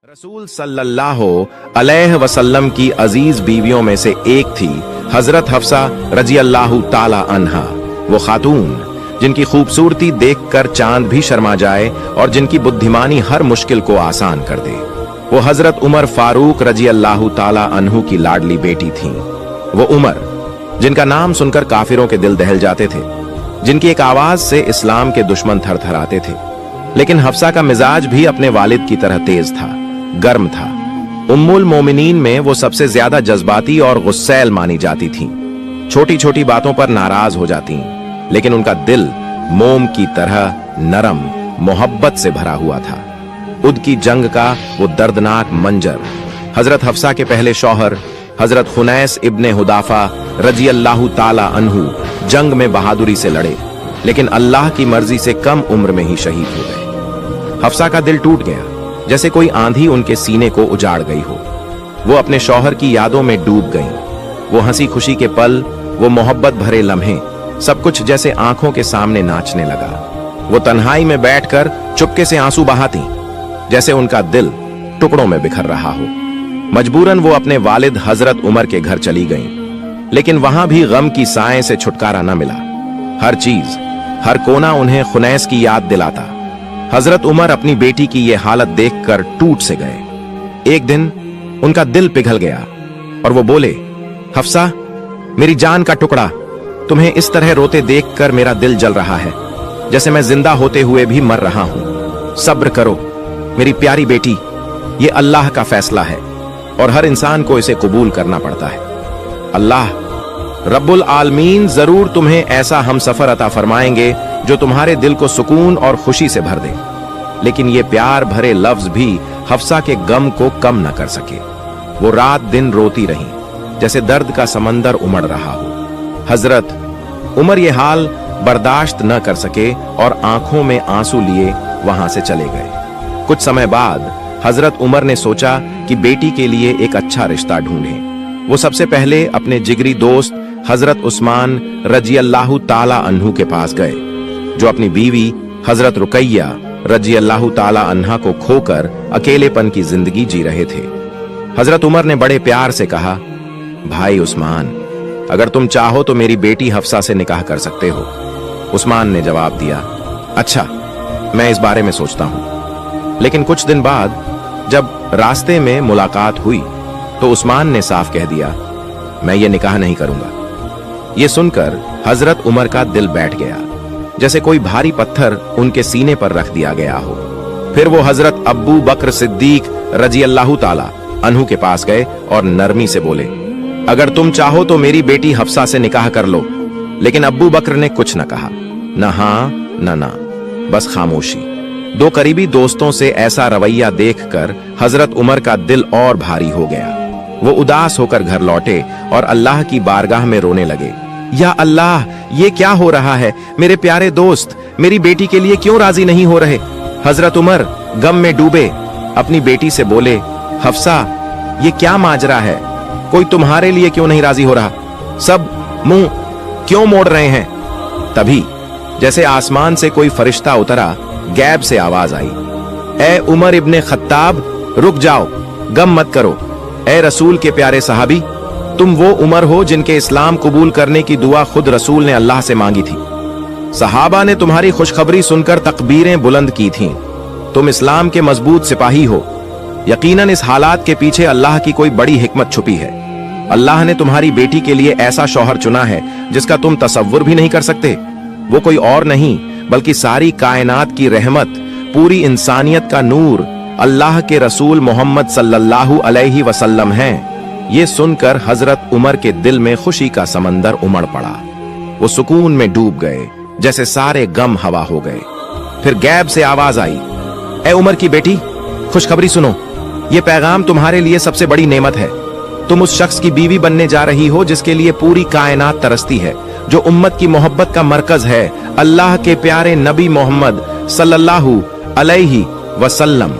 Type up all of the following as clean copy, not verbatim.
रसूल सल्लल्लाहु अलैहि वसल्लम की अजीज बीवियों में से एक थी हजरत हफ्सा रजी अल्लाह ताला अन्हा। वो खातून जिनकी खूबसूरती देखकर चांद भी शर्मा जाए और जिनकी बुद्धिमानी हर मुश्किल को आसान कर दे। वो हजरत उमर फारूक रजी अल्लाह ताला अन्हु की लाडली बेटी थीं। वो उमर जिनका नाम सुनकर काफिरों के दिल दहल जाते थे, जिनकी एक आवाज से इस्लाम के दुश्मन थरथराते थे। लेकिन हफ्सा का मिजाज भी अपने वालिद की तरह तेज था, गर्म था। उम्मुल मोमिनीन में वो सबसे ज्यादा जज्बाती और गुस्सैल मानी जाती थीं। छोटी छोटी बातों पर नाराज हो जाती, लेकिन उनका दिल मोम की तरह नरम मोहब्बत से भरा हुआ था। उद की जंग का वो दर्दनाक मंजर, हजरत हफ्सा के पहले शौहर हजरत खुनैस इब्ने हुदाफा रजी अल्लाह ताला अन्हु जंग में बहादुरी से लड़े, लेकिन अल्लाह की मर्जी से कम उम्र में ही शहीद हो गए। हफ्सा का दिल टूट गया, जैसे कोई आंधी उनके सीने को उजाड़ गई हो। वो अपने शौहर की यादों में डूब गईं। वो हंसी खुशी के पल, वो मोहब्बत भरे लम्हे, सब कुछ जैसे आंखों के सामने नाचने लगा। वो तन्हाई में बैठकर चुपके से आंसू बहाती, जैसे उनका दिल टुकड़ों में बिखर रहा हो। मजबूरन वो अपने वालिद हजरत उमर के घर चली गईं, लेकिन वहां भी गम की साए से छुटकारा न मिला। हर चीज, हर कोना उन्हें खुनैस की याद दिलाता। हजरत उमर अपनी बेटी की ये हालत देखकर टूट से गए। एक दिन उनका दिल पिघल गया और वो बोले, हफ्सा मेरी जान का टुकड़ा, तुम्हें इस तरह रोते देखकर मेरा दिल जल रहा है, जैसे मैं जिंदा होते हुए भी मर रहा हूं। सब्र करो मेरी प्यारी बेटी, ये अल्लाह का फैसला है और हर इंसान को इसे कबूल करना पड़ता है। अल्लाह रब्बुल आलमीन जरूर तुम्हें ऐसा हम सफर अता फरमाएंगे जो तुम्हारे दिल को सुकून और खुशी से भर दे। लेकिन ये प्यार भरे लफ्ज भी हफ्सा के गम को कम न कर सके। वो रात दिन रोती रही, जैसे दर्द का समंदर उमड़ रहा हो। हजरत उमर ये हाल बर्दाश्त न कर सके और आंखों में आंसू लिए वहां से चले गए। कुछ समय बाद हजरत उमर ने सोचा कि बेटी के लिए एक अच्छा रिश्ता ढूंढें। वो सबसे पहले अपने जिगरी दोस्त हजरत उस्मान रजी अल्लाह ताला अन्हु के पास गए, जो अपनी बीवी हजरत रुकैया रजी अल्लाह ताला अन्हा को खोकर अकेलेपन की जिंदगी जी रहे थे। हजरत उमर ने बड़े प्यार से कहा, भाई उस्मान, अगर तुम चाहो तो मेरी बेटी हफ्सा से निकाह कर सकते हो। उस्मान ने जवाब दिया, अच्छा, मैं इस बारे में सोचता हूं। लेकिन कुछ दिन बाद जब रास्ते में मुलाकात हुई तो उस्मान ने साफ कह दिया, मैं ये निकाह नहीं करूंगा। ये सुनकर हजरत उमर का दिल बैठ गया, जैसे कोई भारी पत्थर उनके सीने पर रख दिया गया हो। फिर वो हजरत अब्बू बकर सिद्दीक रजी अल्लाह ताला अन्हु के पास गए और नरमी से बोले, अगर तुम चाहो तो मेरी बेटी हफ्सा से निकाह कर लो। लेकिन अब्बू बकर ने कुछ न कहा, न हां न ना, बस खामोशी। दो करीबी दोस्तों से ऐसा रवैया देखकर हजरत उमर का दिल और भारी हो गया। वो उदास होकर घर लौटे और अल्लाह की बारगाह में रोने लगे, या अल्लाह, ये क्या हो रहा है? मेरे प्यारे दोस्त मेरी बेटी के लिए क्यों राजी नहीं हो रहे? हजरत उमर गम में डूबे अपनी बेटी से बोले, हफ्सा ये क्या माजरा है? कोई तुम्हारे लिए क्यों नहीं राजी हो रहा? सब मुंह क्यों मोड़ रहे हैं? तभी जैसे आसमान से कोई फरिश्ता उतरा, गैब से आवाज आई, ए उमर इब्ने खत्ताब, रुक जाओ, गम मत करो। ए रसूल के प्यारे सहाबी, तुम वो उमर हो जिनके इस्लाम कबूल करने की दुआ खुद रसूल ने अल्लाह से मांगी थी। सहाबा ने तुम्हारी खुशखबरी सुनकर तकबीरें बुलंद की थीं। तुम इस्लाम के मजबूत सिपाही हो। यकीनन इस हालात के पीछे अल्लाह की कोई बड़ी हिकमत छुपी है। अल्लाह ने तुम्हारी बेटी के लिए ऐसा शौहर चुना है जिसका तुम तसव्वुर भी नहीं कर सकते। वो कोई और नहीं बल्कि सारी कायनात की रहमत, पूरी इंसानियत का नूर, अल्लाह के रसूल मोहम्मद सल्लल्लाहु अलैहि वसल्लम हैं। ये सुनकर हजरत उमर के दिल में खुशी का समंदर उमड़ पड़ा। वो सुकून में डूब गए, जैसे सारे गम हवा हो गए। फिर गैब से आवाज आई, ए उमर की बेटी, खुशखबरी सुनो। ये पैगाम तुम्हारे लिए सबसे बड़ी नेमत है। तुम उस शख्स की बीवी बनने जा रही हो जिसके लिए पूरी कायनात तरसती है, जो उम्मत की मोहब्बत का मरकज है, अल्लाह के प्यारे नबी मोहम्मद सल्लल्लाहु अलैहि वसल्लम।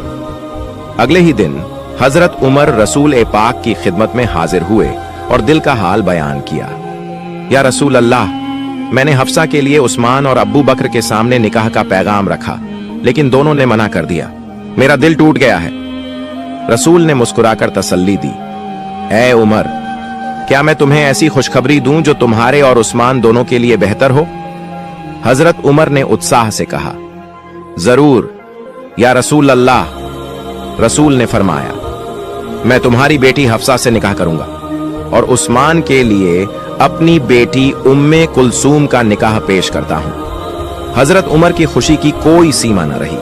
अगले ही दिन हजरत उमर रसूल ए पाक की खिदमत में हाजिर हुए और दिल का हाल बयान किया। या रसूल अल्लाह, मैंने हफ्सा के लिए उस्मान और अब्बू बकर के सामने निकाह का पैगाम रखा, लेकिन दोनों ने मना कर दिया। मेरा दिल टूट गया है। रसूल ने मुस्कुराकर तसल्ली दी, ए उमर, क्या मैं तुम्हें ऐसी खुशखबरी दूं जो तुम्हारे और उस्मान दोनों के लिए बेहतर हो? हजरत उमर ने उत्साह से कहा, जरूर या रसूल अल्लाह। रसूल ने फरमाया, मैं तुम्हारी बेटी हफ्सा से निकाह करूंगा और उस्मान के लिए अपनी बेटी उम्मे कुलसूम का निकाह पेश करता हूं। हजरत उमर की खुशी की कोई सीमा न रही।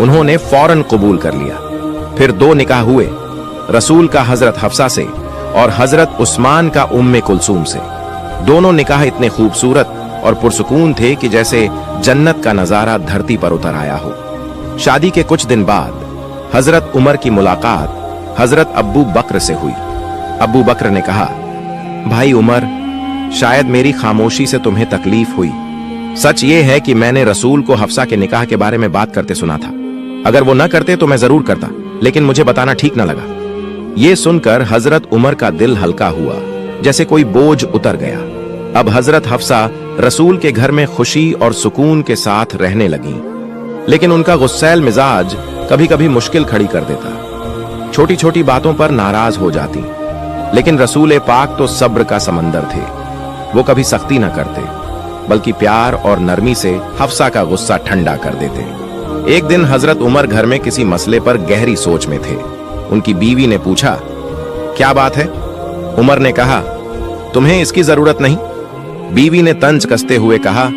उन्होंने फौरन कबूल कर लिया। फिर 2 निकाह हुए, रसूल का हजरत हफ्सा से और हजरत उस्मान का उम्मे कुलसूम से। दोनों निकाह इतने खूबसूरत और पुरसुकून थे कि जैसे जन्नत का नजारा धरती पर उतर आया हो। शादी के कुछ दिन बाद हजरत उमर की मुलाकात हजरत अब्बू बकर से हुई। अब्बू बकर ने कहा, भाई उमर, शायद मेरी खामोशी से तुम्हें तकलीफ हुई। सच ये है कि मैंने रसूल को हफ्सा के निकाह के बारे में बात करते सुना था। अगर वो न करते तो मैं जरूर करता, लेकिन मुझे बताना ठीक न लगा। ये सुनकर हजरत उमर का दिल हल्का हुआ, जैसे कोई बोझ उतर गया। अब हजरत हफ्सा रसूल के घर में खुशी और सुकून के साथ रहने लगी, लेकिन उनका गुस्सैल मिजाज कभी कभी मुश्किल खड़ी कर देता। छोटी छोटी बातों पर नाराज हो जाती, लेकिन रसूल पाक तो सब्र का समंदर थे। वो कभी सख्ती न करते, बल्कि प्यार और नरमी से हफ्सा का गुस्सा ठंडा कर देते। एक दिन हजरत उमर घर में किसी मसले पर गहरी सोच में थे। उनकी बीवी ने पूछा, क्या बात है? उमर ने कहा, तुम्हें इसकी जरूरत नहीं। बीवी ने तंज कसते हुए कहा,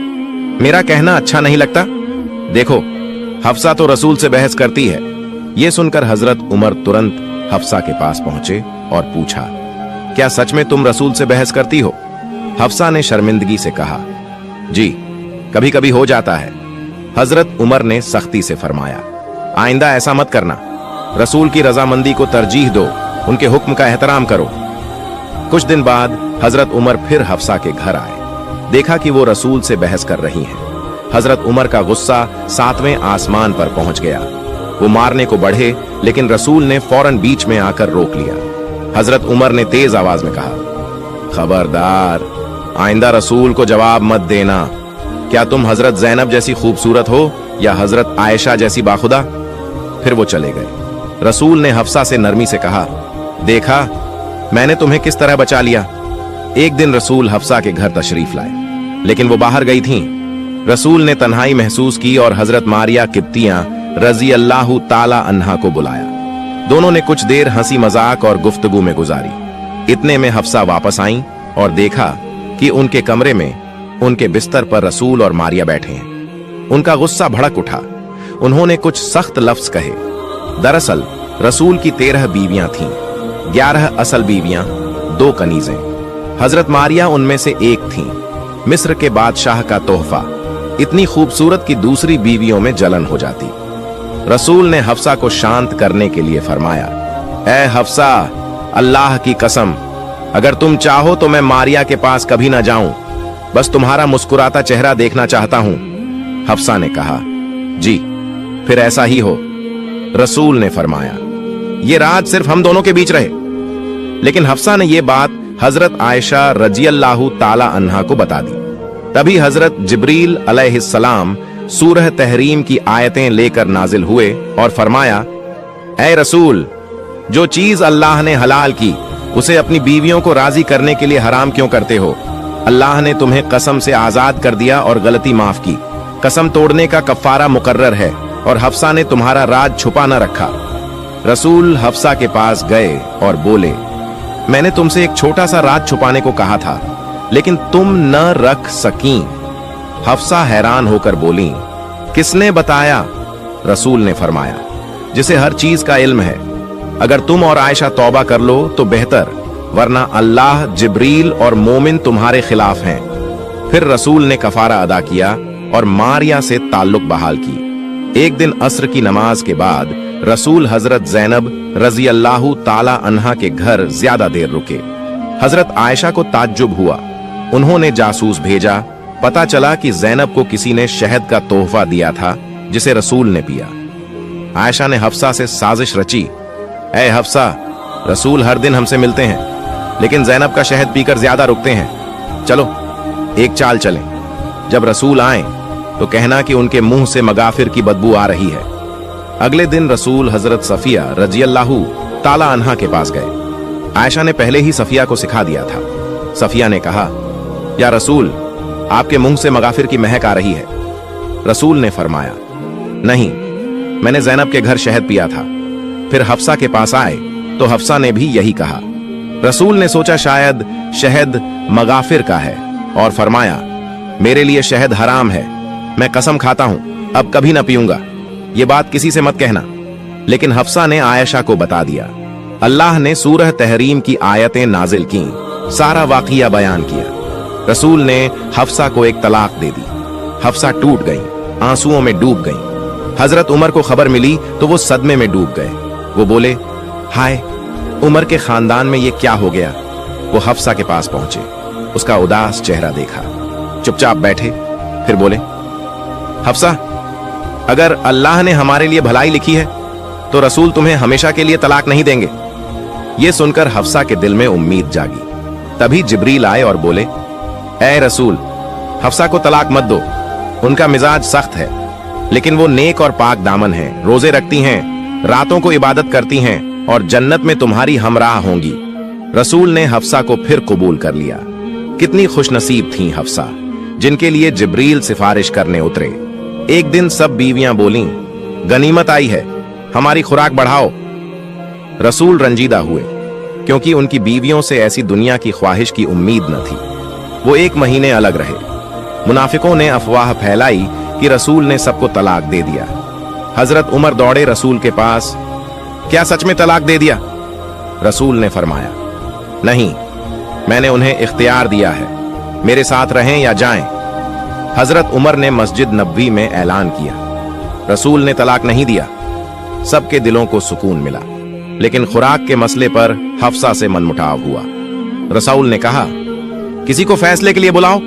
मेरा कहना अच्छा नहीं लगता? देखो, हफ्सा तो रसूल से बहस करती है। यह सुनकर हजरत उमर तुरंत हफ्सा के पास पहुंचे और पूछा, क्या सच में तुम रसूल से बहस करती हो? हफ्सा ने शर्मिंदगी से कहा, जी, कभी कभी हो जाता है। हजरत उमर ने सख्ती से फरमाया, आइंदा ऐसा मत करना। रसूल की रजामंदी को तरजीह दो, उनके हुक्म का एहतराम करो। कुछ दिन बाद हजरत उमर फिर हफ्सा के घर आए। देखा कि वो रसूल से बहस कर रही हैं। हजरत उमर का गुस्सा 7वें आसमान पर पहुंच गया। वो मारने को बढ़े, लेकिन रसूल ने फौरन बीच में आकर रोक लिया। हजरत उमर ने तेज आवाज में कहा, खबरदार, आइंदा रसूल को जवाब मत देना। क्या तुम हजरत जैनब जैसी खूबसूरत हो या हजरत आयशा जैसी बाखुदा? फिर वो चले गए। रसूल ने हफ्सा से नरमी से कहा, देखा मैंने तुम्हें किस तरह बचा लिया। एक दिन रसूल हफ्सा के घर तशरीफ लाए, लेकिन वो बाहर गई थीं। रसूल ने तन्हाई महसूस की और हजरत मारिया किब्तियां रजी अल्लाह ताला अन्हा को बुलाया। दोनों ने कुछ देर हंसी मजाक और गुफ्तगू में गुजारी। इतने में हफ्सा वापस आईं और देखा कि उनके कमरे में उनके बिस्तर पर रसूल और मारिया बैठे हैं। उनका गुस्सा भड़क उठा। उन्होंने कुछ सख्त लफ्ज कहे। दरअसल रसूल की 13 बीवियां थीं, 11 असल बीवियां, 2 कनीजें। हजरत मारिया उनमें से एक थीं, मिस्र के बादशाह का तोहफा। इतनी खूबसूरत कि दूसरी बीवियों में जलन हो जाती। रसूल ने हफ्सा को शांत करने के लिए फरमाया, ए हफ्सा, अल्लाह की कसम, अगर तुम चाहो तो मैं मारिया के पास कभी ना जाऊं, बस तुम्हारा मुस्कुराता चेहरा देखना चाहता हूं। हफ्सा ने कहा, जी, फिर ऐसा ही हो। रसूल ने फरमाया, ये रात सिर्फ हम दोनों के बीच रहे। लेकिन हफ्सा ने यह बात हजरत आयशा रजियल्लाहु ताला अन्हा को बता दी। तभी हजरत जिब्रील अलैहिस्सलाम सूरह तहरीम की आयतें लेकर नाजिल हुए और फरमाया, ऐ रसूल, जो चीज अल्लाह ने हलाल की उसे अपनी बीवियों को राजी करने के लिए हराम क्यों करते हो? अल्लाह ने तुम्हें कसम से आजाद कर दिया और गलती माफ की। कसम तोड़ने का कफ्फारा मुकर्रर है और हफ्सा ने तुम्हारा राज छुपा न रखा। रसूल हफ्सा के पास गए और बोले, मैंने तुमसे एक छोटा सा राज छुपाने को कहा था, लेकिन तुम न रख सकी। हफ्सा हैरान होकर बोली, किसने बताया? रसूल ने फरमाया, जिसे हर चीज का इल्म है। अगर तुम और आयशा तौबा कर लो तो बेहतर, वरना अल्लाह, जिब्रील और मोमिन तुम्हारे खिलाफ हैं। फिर रसूल ने कफारा अदा किया और मारिया से ताल्लुक बहाल की। एक दिन असर की नमाज के बाद रसूल हजरत जैनब रजी अल्लाह ताला अन्हा के घर ज्यादा देर रुके। हजरत आयशा को ताज्जुब हुआ। उन्होंने जासूस भेजा। पता चला कि जैनब को किसी ने शहद का तोहफा दिया था, जिसे रसूल ने पिया। आयशा ने हफ्सा से साजिश रची, ऐ हफ्सा, रसूल हर दिन हमसे मिलते हैं, लेकिन जैनब का शहद पीकर ज्यादा रुकते हैं। चलो एक चाल चलें। जब रसूल आए तो कहना कि उनके मुंह से मगाफिर की बदबू आ रही है। अगले दिन रसूल हजरत सफिया रजियल्लाहु ताला अन्हा के पास गए। आयशा ने पहले ही सफिया को सिखा दिया था। सफिया ने कहा, या रसूल, आपके मुंह से मगाफिर की महक आ रही है। रसूल ने फरमाया, नहीं, मैंने ज़ैनब के घर शहद पिया था। फिर हफ्सा के पास आए तो हफ्सा ने भी यही कहा। रसूल ने सोचा शायद शहद मगाफिर का है और फरमाया, मेरे लिए शहद हराम है, मैं कसम खाता हूं अब कभी ना पीऊंगा, ये बात किसी से मत कहना। लेकिन हफ्सा ने आयशा को बता दिया। अल्लाह ने सूरह तहरीम की आयतें नाजिल की, सारा वाकया बयान किया। रसूल ने हफ्सा को एक तलाक दे दी। हफ्सा टूट गई, आंसुओं में डूब गई। हजरत उमर को खबर मिली तो वो सदमे में डूब गए। वो बोले, हाय, उमर के खानदान में ये क्या हो गया। वो हफ्सा के पास पहुंचे, उसका उदास चेहरा देखा, चुपचाप बैठे, फिर बोले, हफ्सा, अगर अल्लाह ने हमारे लिए भलाई लिखी है तो रसूल तुम्हें हमेशा के लिए तलाक नहीं देंगे। ये सुनकर हफ्सा के दिल में उम्मीद जागी। तभी जिब्रील आए और बोले, ऐ रसूल, हफ्सा को तलाक मत दो, उनका मिजाज सख्त है, लेकिन वो नेक और पाक दामन है, रोजे रखती हैं, रातों को इबादत करती हैं और जन्नत में तुम्हारी हमराह होंगी। रसूल ने हफ्सा को फिर कबूल कर लिया। कितनी खुशनसीब थीं हफ्सा, जिनके लिए जिब्रील सिफारिश करने उतरे। एक दिन सब बीवियां बोलीं, गनीमत आई है, हमारी खुराक बढ़ाओ। रसूल रंजीदा हुए, क्योंकि उनकी बीवियों से ऐसी दुनिया की ख्वाहिश की उम्मीद न थी। वो 1 महीने अलग रहे। मुनाफिकों ने अफवाह फैलाई कि रसूल ने सबको तलाक दे दिया। हजरत उमर दौड़े रसूल के पास, क्या सच में तलाक दे दिया? रसूल ने फरमाया, नहीं, मैंने उन्हें इख्तियार दिया है, मेरे साथ रहें या जाएं। हजरत उमर ने मस्जिद नबवी में ऐलान किया, रसूल ने तलाक नहीं दिया। सबके दिलों को सुकून मिला, लेकिन खुराक के मसले पर हफ्सा से मनमुटाव हुआ। रसूल ने कहा, किसी को फैसले के लिए बुलाओ।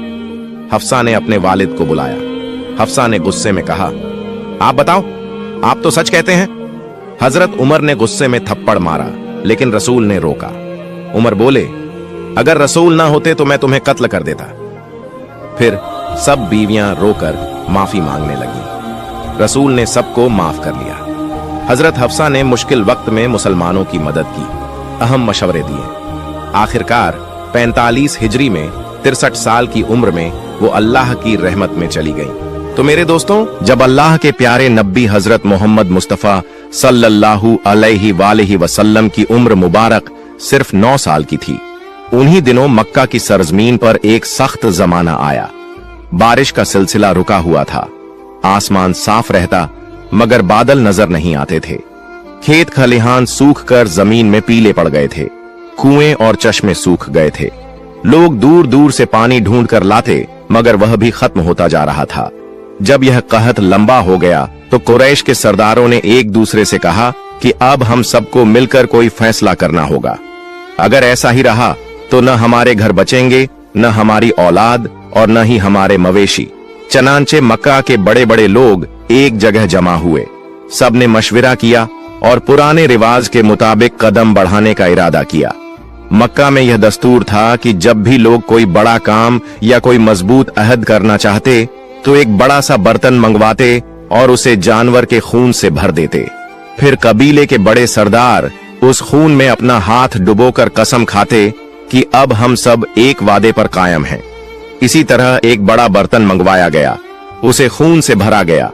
हफ्सा ने अपने वालिद को बुलाया। हफ्सा ने गुस्से में कहा, आप बताओ, आप तो सच कहते हैं। हजरत उमर ने गुस्से में थप्पड़ मारा, लेकिन रसूल ने रोका। उमर बोले, अगर रसूल ना होते तो मैं तुम्हें कत्ल कर देता। फिर सब बीवियां रोकर माफी मांगने लगी। रसूल ने सबको माफ कर लिया। हजरत हफ्सा ने मुश्किल वक्त में मुसलमानों की मदद की, अहम मशवरे दिए। आखिरकार 45 हिजरी में 63 साल की उम्र में वो अल्लाह की रहमत में चली गई। तो मेरे दोस्तों, जब अल्लाह के प्यारे नबी हजरत मोहम्मद मुस्तफा सल्लल्लाहु अलैहि वसल्लम की उम्र मुबारक सिर्फ 9 साल की थी, उन्हीं दिनों मक्का की सरजमीन पर एक सख्त जमाना आया। बारिश का सिलसिला रुका हुआ था। आसमान साफ रहता, मगर बादल नजर नहीं आते थे। खेत खलिहान सूख कर जमीन में पीले पड़ गए थे। कुएं और चश्मे सूख गए थे। लोग दूर दूर से पानी ढूंढ कर लाते, मगर वह भी खत्म होता जा रहा था। जब यह कहत लंबा हो गया तो कुरैश के सरदारों ने एक दूसरे से कहा कि अब हम सबको मिलकर कोई फैसला करना होगा। अगर ऐसा ही रहा तो न हमारे घर बचेंगे, न हमारी औलाद और न ही हमारे मवेशी। चनांचे मक्का के बड़े बड़े लोग एक जगह जमा हुए। सब ने मशविरा किया और पुराने रिवाज के मुताबिक कदम बढ़ाने का इरादा किया। मक्का में यह दस्तूर था कि जब भी लोग कोई बड़ा काम या कोई मजबूत अहद करना चाहते तो एक बड़ा सा बर्तन मंगवाते और उसे जानवर के खून से भर देते। फिर कबीले के बड़े सरदार उस खून में अपना हाथ डुबोकर कसम खाते कि अब हम सब एक वादे पर कायम हैं। इसी तरह एक बड़ा बर्तन मंगवाया गया, उसे खून से भरा गया।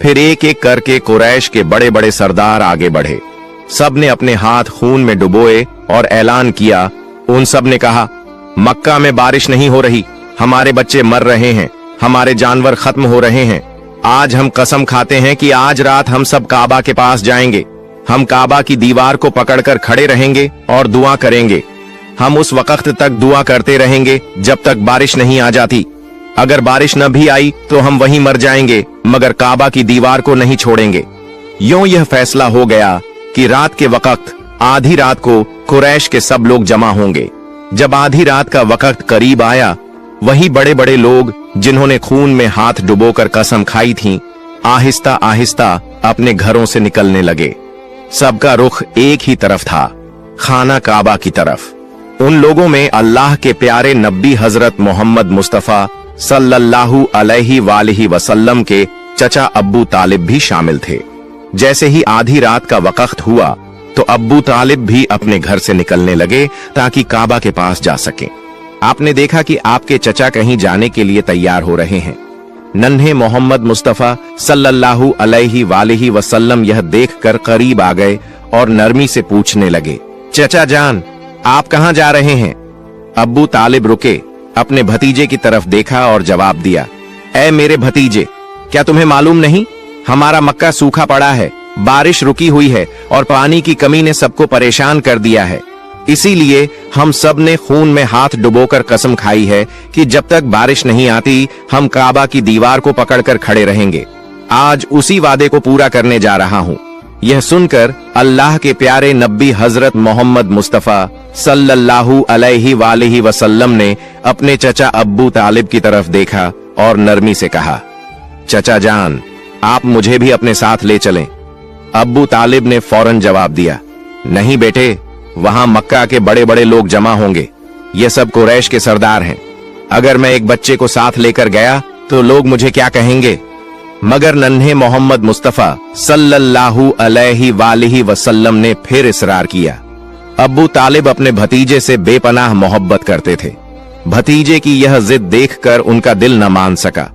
फिर एक एक करके कुरैश के बड़े बड़े सरदार आगे बढ़े। सब ने अपने हाथ खून में डुबोए और ऐलान किया। उन सब ने कहा, मक्का में बारिश नहीं हो रही, हमारे बच्चे मर रहे हैं, हमारे जानवर खत्म हो रहे हैं। आज हम कसम खाते हैं कि आज रात हम सब काबा के पास जाएंगे। हम काबा की दीवार को पकड़कर खड़े रहेंगे और दुआ करेंगे। हम उस वक्त तक दुआ करते रहेंगे जब तक बारिश नहीं आ जाती। अगर बारिश न भी आई तो हम वहीं मर जाएंगे, मगर काबा की दीवार को नहीं छोड़ेंगे। यूं यह फैसला हो गया कि रात के वक्त आधी रात को कुरैश के सब लोग जमा होंगे। जब आधी रात का वक्त करीब आया, वही बड़े बड़े लोग जिन्होंने खून में हाथ डुबोकर कसम खाई थी, आहिस्ता आहिस्ता अपने घरों से निकलने लगे। सबका रुख एक ही तरफ था, खाना काबा की तरफ। उन लोगों में अल्लाह के प्यारे नबी हजरत मोहम्मद मुस्तफा सल्लल्लाहु अलैहि वसल्लम के चचा अब्बू तालिब भी शामिल थे। जैसे ही आधी रात का वक्त हुआ तो अब्बू तालिब भी अपने घर से निकलने लगे ताकि काबा के पास जा सकें। आपने देखा कि आपके चचा कहीं जाने के लिए तैयार हो रहे हैं। नन्हे मोहम्मद मुस्तफा सल्लल्लाहु अलैहि वसल्लम यह देखकर करीब आ गए और नरमी से पूछने लगे, चचा जान, आप कहां जा रहे हैं? अब्बू तालिब रुके, अपने भतीजे की तरफ देखा और जवाब दिया, ऐ मेरे भतीजे, क्या तुम्हें मालूम नहीं, हमारा मक्का सूखा पड़ा है, बारिश रुकी हुई है और पानी की कमी ने सबको परेशान कर दिया है। इसीलिए हम सब ने खून में हाथ डुबोकर कसम खाई है कि जब तक बारिश नहीं आती हम काबा की दीवार को पकड़कर खड़े रहेंगे। आज उसी वादे को पूरा करने जा रहा हूँ। यह सुनकर अल्लाह के प्यारे नबी हजरत मोहम्मद मुस्तफा सल्लल्लाहु अलैहि वसल्लम ने अपने चचा अब्बू तालिब की तरफ देखा और नरमी से कहा, चचा जान, आप मुझे भी अपने साथ ले चलें। अब्बू तालिब ने फौरन जवाब दिया, नहीं बेटे, वहां मक्का के बड़े बड़े लोग जमा होंगे, ये सब कुरैश के सरदार हैं। अगर मैं एक बच्चे को साथ लेकर गया तो लोग मुझे क्या कहेंगे? मगर नन्हे मोहम्मद मुस्तफा सल्लल्लाहु अलैहि वसल्लम ने फिर इसरार किया। अब्बू तालिब अपने भतीजे से बेपनाह मोहब्बत करते थे। भतीजे की यह जिद देखकर उनका दिल न मान सका।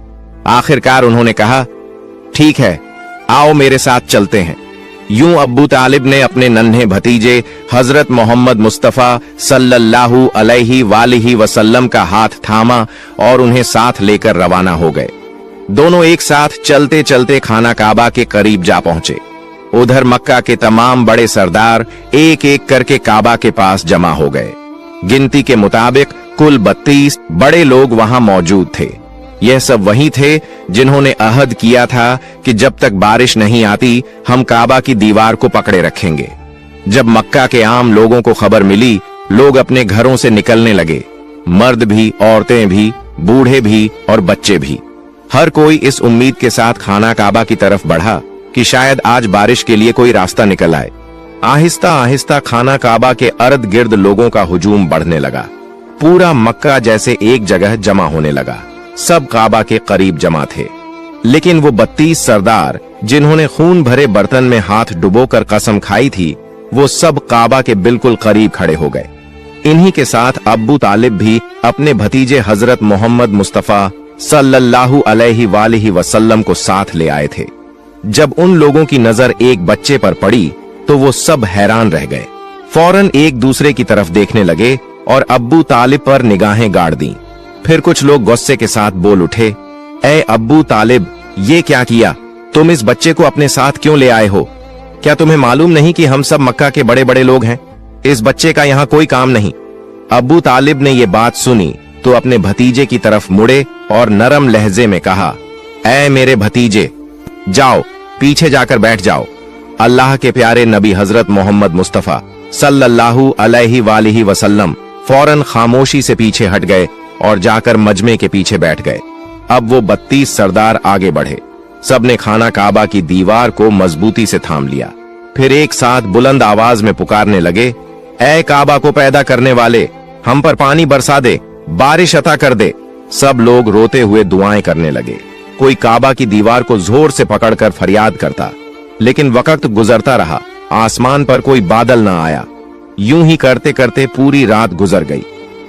आखिरकार उन्होंने कहा, ठीक है, आओ मेरे साथ चलते हैं। यूं अब्बू तालिब ने अपने नन्हे भतीजे हजरत मोहम्मद मुस्तफा सल्लल्लाहु अलैहि वसल्लम का हाथ थामा और उन्हें साथ लेकर रवाना हो गए। दोनों एक साथ चलते चलते खाना काबा के करीब जा पहुंचे। उधर मक्का के तमाम बड़े सरदार एक एक करके काबा के पास जमा हो गए। गिनती के मुताबिक कुल 32 बड़े लोग वहां मौजूद थे। यह सब वही थे जिन्होंने अहद किया था कि जब तक बारिश नहीं आती हम काबा की दीवार को पकड़े रखेंगे। जब मक्का के आम लोगों को खबर मिली, लोग अपने घरों से निकलने लगे। मर्द भी, औरतें भी, बूढ़े भी और बच्चे भी। हर कोई इस उम्मीद के साथ खाना काबा की तरफ बढ़ा कि शायद आज बारिश के लिए कोई रास्ता निकल आए। आहिस्ता आहिस्ता खाना काबा के अर्द गिर्द लोगों का हुजूम बढ़ने लगा। पूरा मक्का जैसे एक जगह जमा होने लगा। सब काबा के करीब जमा थे। लेकिन वो 32 सरदार जिन्होंने खून भरे बर्तन में हाथ डुबोकर कसम खाई थी, वो सब काबा के बिल्कुल करीब खड़े हो गए। इन्हीं के साथ अब्बू तालिब भी अपने भतीजे हजरत मोहम्मद मुस्तफा सल्लल्लाहु अलैहि वसल्लम को साथ ले आए थे। जब उन लोगों की नजर एक बच्चे पर पड़ी तो वो सब हैरान रह गए। फौरन एक दूसरे की तरफ देखने लगे और अब्बू तालिब पर निगाहें गाड़ दी। फिर कुछ लोग गुस्से के साथ बोल उठे, ऐ अब्बू तालिब, ये क्या किया? तुम इस बच्चे को अपने साथ क्यों ले आए हो? क्या तुम्हें मालूम नहीं कि हम सब मक्का के बड़े बड़े लोग हैं? इस बच्चे का यहाँ कोई काम नहीं। अब्बू तालिब ने ये बात सुनी तो अपने भतीजे की तरफ मुड़े और नरम लहजे में कहा, ऐ मेरे भतीजे, जाओ पीछे जाकर बैठ जाओ। अल्लाह के प्यारे नबी हजरत मोहम्मद मुस्तफा सल्लल्लाहु अलैहि वसल्लम फौरन खामोशी से पीछे हट गए और जाकर मजमे के पीछे बैठ गए। अब वो 32 सरदार आगे बढ़े। सबने खाना काबा की दीवार को मजबूती से थाम लिया। फिर एक साथ बुलंद आवाज में पुकारने लगे, ऐ काबा को पैदा करने वाले, हम पर पानी बरसा दे, बारिश अता कर दे। सब लोग रोते हुए दुआएं करने लगे। कोई काबा की दीवार को जोर से पकड़कर फरियाद करता, लेकिन वक्त गुजरता रहा। आसमान पर कोई बादल न आया। यूं ही करते करते पूरी रात गुजर गई।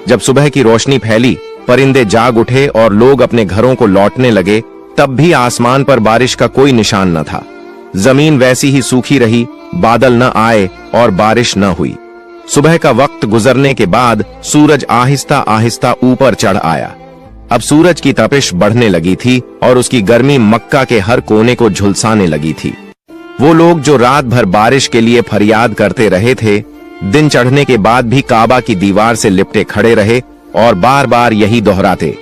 जब सुबह की रोशनी फैली, परिंदे जाग उठे और लोग अपने घरों को लौटने लगे, तब भी आसमान पर बारिश का कोई निशान न था। जमीन वैसी ही सूखी रही, बादल न आए और बारिश न हुई। सुबह का वक्त गुजरने के बाद सूरज आहिस्ता आहिस्ता ऊपर चढ़ आया। अब सूरज की तपिश बढ़ने लगी थी और उसकी गर्मी मक्का के हर कोने को झुलसाने लगी थी। वो लोग जो रात भर बारिश के लिए फरियाद करते रहे थे, दिन चढ़ने के बाद भी काबा की दीवार से लिपटे खड़े रहे और बार बार यही दोहराते।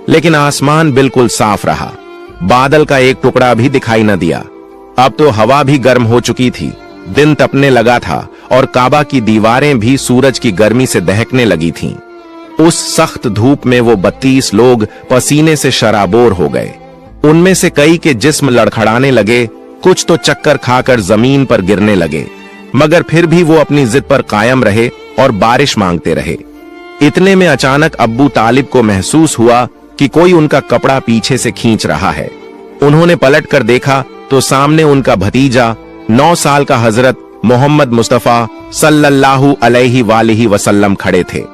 लेकिन आसमान बिल्कुल साफ रहा। बादल का एक टुकड़ा भी दिखाई न दिया। अब तो हवा भी गर्म हो चुकी थी। दिन तपने लगा था और काबा की दीवारें भी सूरज की गर्मी से दहकने लगी थीं। उस सख्त धूप में वो 32 लोग पसीने से शराबोर हो गए। उनमें से कई के जिस्म लड़खड़ाने लगे, कुछ तो चक्कर खाकर जमीन पर गिरने लगे, मगर फिर भी वो अपनी जिद पर कायम रहे और बारिश मांगते रहे। इतने में अचानक अब्बू तालिब को महसूस हुआ कि कोई उनका कपड़ा पीछे से खींच रहा है। उन्होंने पलट कर देखा तो सामने उनका भतीजा 9 साल का हजरत मोहम्मद मुस्तफा सल्लल्लाहु अलैहि वालिहि वसल्लम खड़े थे।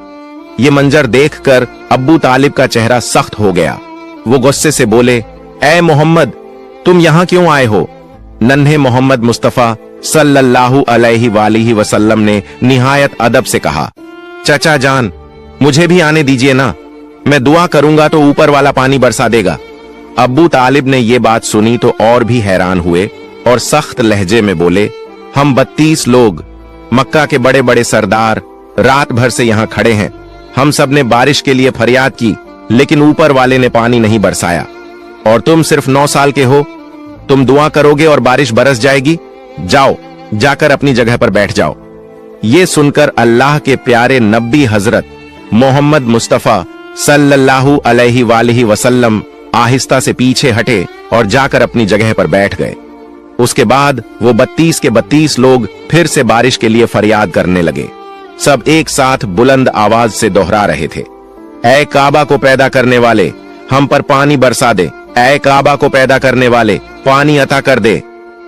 ये मंजर देखकर अब्बू तालिब का चेहरा सख्त हो गया। वो गुस्से से बोले, ए मोहम्मद, तुम यहां क्यों आए हो? नन्हे मोहम्मद मुस्तफा सल्लल्लाहु अलैहि वालिहि वसल्लम ने निहायत अदब से कहा, चचा जान, मुझे भी आने दीजिए ना, मैं दुआ करूंगा तो ऊपर वाला पानी बरसा देगा। अब्बू तालिब ने ये बात सुनी तो और भी हैरान हुए और सख्त लहजे में बोले, हम 32 लोग, मक्का के बड़े बड़े सरदार, रात भर से यहाँ खड़े हैं। हम सब ने बारिश के लिए फरियाद की, लेकिन ऊपर वाले ने पानी नहीं बरसाया। और तुम सिर्फ 9 साल के हो, तुम दुआ करोगे और बारिश बरस जाएगी? जाओ, जाकर अपनी जगह पर बैठ जाओ। ये सुनकर अल्लाह के प्यारे नबी हजरत मोहम्मद मुस्तफा सल्लल्लाहु अलैहि वालिहि वसल्लम आहिस्ता से पीछे हटे और जाकर अपनी जगह पर बैठ गए। उसके बाद वो 32 के 32 लोग फिर से बारिश के लिए फरियाद करने लगे। सब एक साथ बुलंद आवाज से दोहरा रहे थे, ऐ काबा को पैदा करने वाले, हम पर पानी बरसा दे। ऐ काबा को पैदा करने वाले, पानी अता कर दे।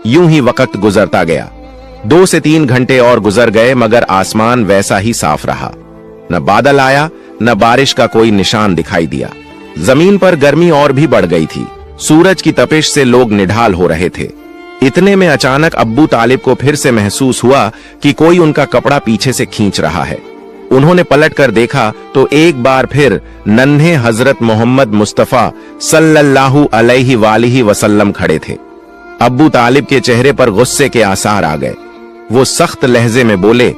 यूं ही वक्त गुजरता गया। 2 से 3 घंटे और गुजर गए, मगर आसमान वैसा ही साफ रहा। न बादल आया, न बारिश का कोई निशान दिखाई दिया। जमीन पर गर्मी और भी बढ़ गई थी। सूरज की तपिश से लोग निढाल हो रहे थे। इतने में अचानक अब्बू तालिब को फिर से महसूस हुआ कि कोई उनका कपड़ा पीछे से खींच रहा है। उन्होंने पलट कर देखा तो एक बार फिर नन्हे हजरत मोहम्मद मुस्तफा सल्लल्लाहु अलैहि वालिहि वसल्लम खड़े थे। अब्बू तालिब के चेहरे पर गुस्से के आसार आ गए। वो सख्त लहजे में बोले,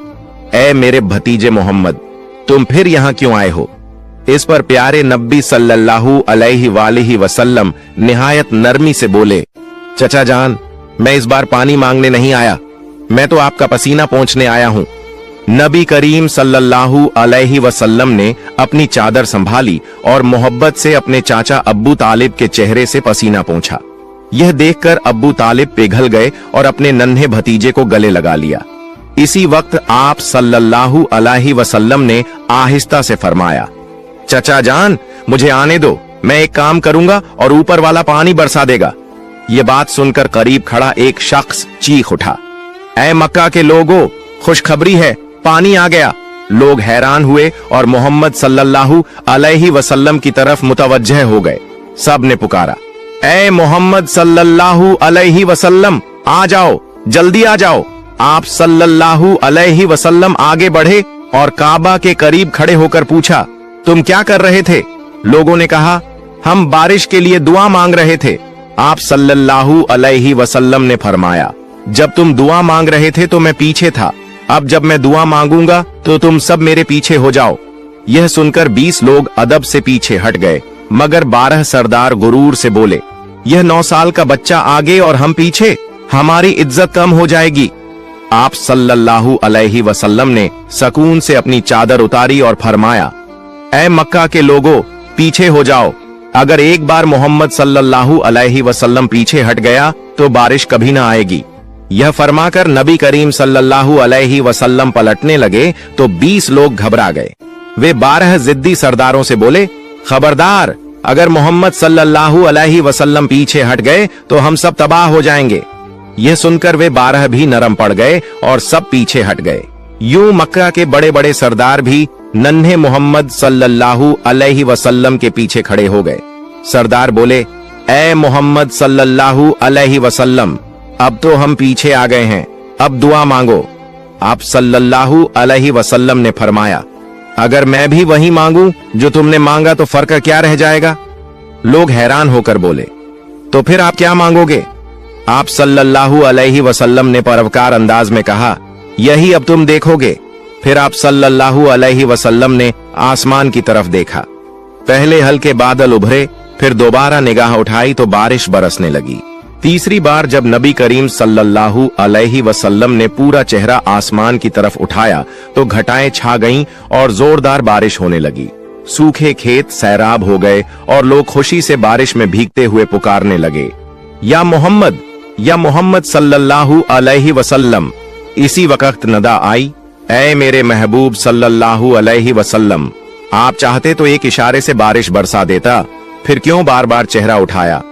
ऐ मेरे भतीजे मोहम्मद, तुम फिर यहां क्यों आए हो? इस पर प्यारे नबी सल्लल्लाहु अलैहि वालिहि वसल्लम निहायत नरमी से बोले, चचा जान, मैं इस बार पानी मांगने नहीं आया, मैं तो आपका पसीना पोंछने आया हूं। नबी करीम सल्लल्लाहु अलैहि वसल्लम ने अपनी चादर संभाली और मोहब्बत से अपने चाचा अब्बू तालिब के चेहरे से पसीना पोंछा। यह देखकर अब्बू तालिब पिघल गए और अपने नन्हे भतीजे को गले लगा लिया। इसी वक्त आप सल्लल्लाहु अलैहि वसल्लम ने आहिस्ता से फरमाया, चचा जान, मुझे आने दो, मैं एक काम करूंगा और ऊपर वाला पानी बरसा देगा। ये बात सुनकर करीब खड़ा एक शख्स चीख उठा, ऐ मक्का के लोगों, खुशखबरी है, पानी आ गया। लोग हैरान हुए और मोहम्मद सल्लल्लाहु अलैहि वसल्लम की तरफ मुतवज्जह हो गए। सब ने पुकारा, ऐ मोहम्मद सल्लल्लाहु अलैहि वसल्लम, आ जाओ, जल्दी आ जाओ। आप सल्लल्लाहु अलैहि वसल्लम आगे बढ़े और काबा के करीब खड़े होकर पूछा, तुम क्या कर रहे थे? लोगों ने कहा, हम बारिश के लिए दुआ मांग रहे थे। आप सल्लल्लाहु अलैहि वसल्लम ने फरमाया, जब तुम दुआ मांग रहे थे तो मैं पीछे था, अब जब मैं दुआ मांगूंगा तो तुम सब मेरे पीछे हो जाओ। यह सुनकर 20 लोग अदब से पीछे हट गए, मगर 12 सरदार गुरूर से बोले, यह 9 साल का बच्चा आगे और हम पीछे, हमारी इज्जत कम हो जाएगी। आप सल्लल्लाहु अलैहि वसल्लम ने सकून से अपनी चादर उतारी और फरमाया, ऐ मक्का के लोगों, पीछे हो जाओ। अगर एक बार मोहम्मद सल्लल्लाहु अलैहि वसल्लम पीछे हट गया तो बारिश कभी ना आएगी। यह फरमाकर नबी करीम सल्लल्लाहु अलैहि वसल्लम पलटने लगे तो 20 लोग घबरा गए। वे 12 जिद्दी सरदारों से बोले, खबरदार, अगर मोहम्मद सल्लल्लाहु अलैहि वसल्लम पीछे हट गए तो हम सब तबाह हो जाएंगे। यह सुनकर वे 12 भी नरम पड़ गए और सब पीछे हट गए। यूं मक्का के बड़े बड़े सरदार भी नन्हे मोहम्मद सल्लल्लाहु अलैहि वसल्लम के पीछे खड़े हो गए। सरदार बोले, ऐ मोहम्मद सल्लल्लाहु अलैहि वसल्लम, अब तो हम पीछे आ गए हैं, अब दुआ मांगो। आप सल्लल्लाहु अलैहि वसल्लम ने फरमाया, अगर मैं भी वही मांगूं जो तुमने मांगा तो फर्क क्या रह जाएगा? लोग हैरान होकर बोले, तो फिर आप क्या मांगोगे? आप सल्लल्लाहु अलैहि वसल्लम ने परोपकार अंदाज में कहा, यही अब तुम देखोगे। फिर आप सल्लल्लाहु अलैहि वसल्लम ने आसमान की तरफ देखा। पहले हल्के बादल उभरे, फिर दोबारा निगाह उठाई तो बारिश बरसने लगी। तीसरी बार जब नबी करीम सल्लल्लाहु अलैहि वसल्लम ने पूरा चेहरा आसमान की तरफ उठाया तो घटाएं छा गईं और जोरदार बारिश होने लगी। सूखे खेत सैराब हो गए और लोग खुशी से बारिश में भीगते हुए पुकारने लगे, या मोहम्मद सल्लल्लाहु अलैहि वसल्लम। इसी वक्त नदा आई, ऐ मेरे महबूब सल्लल्लाहु अलैहि वसल्लम, आप चाहते तो एक इशारे से बारिश बरसा देता, फिर क्यों बार बार चेहरा उठाया?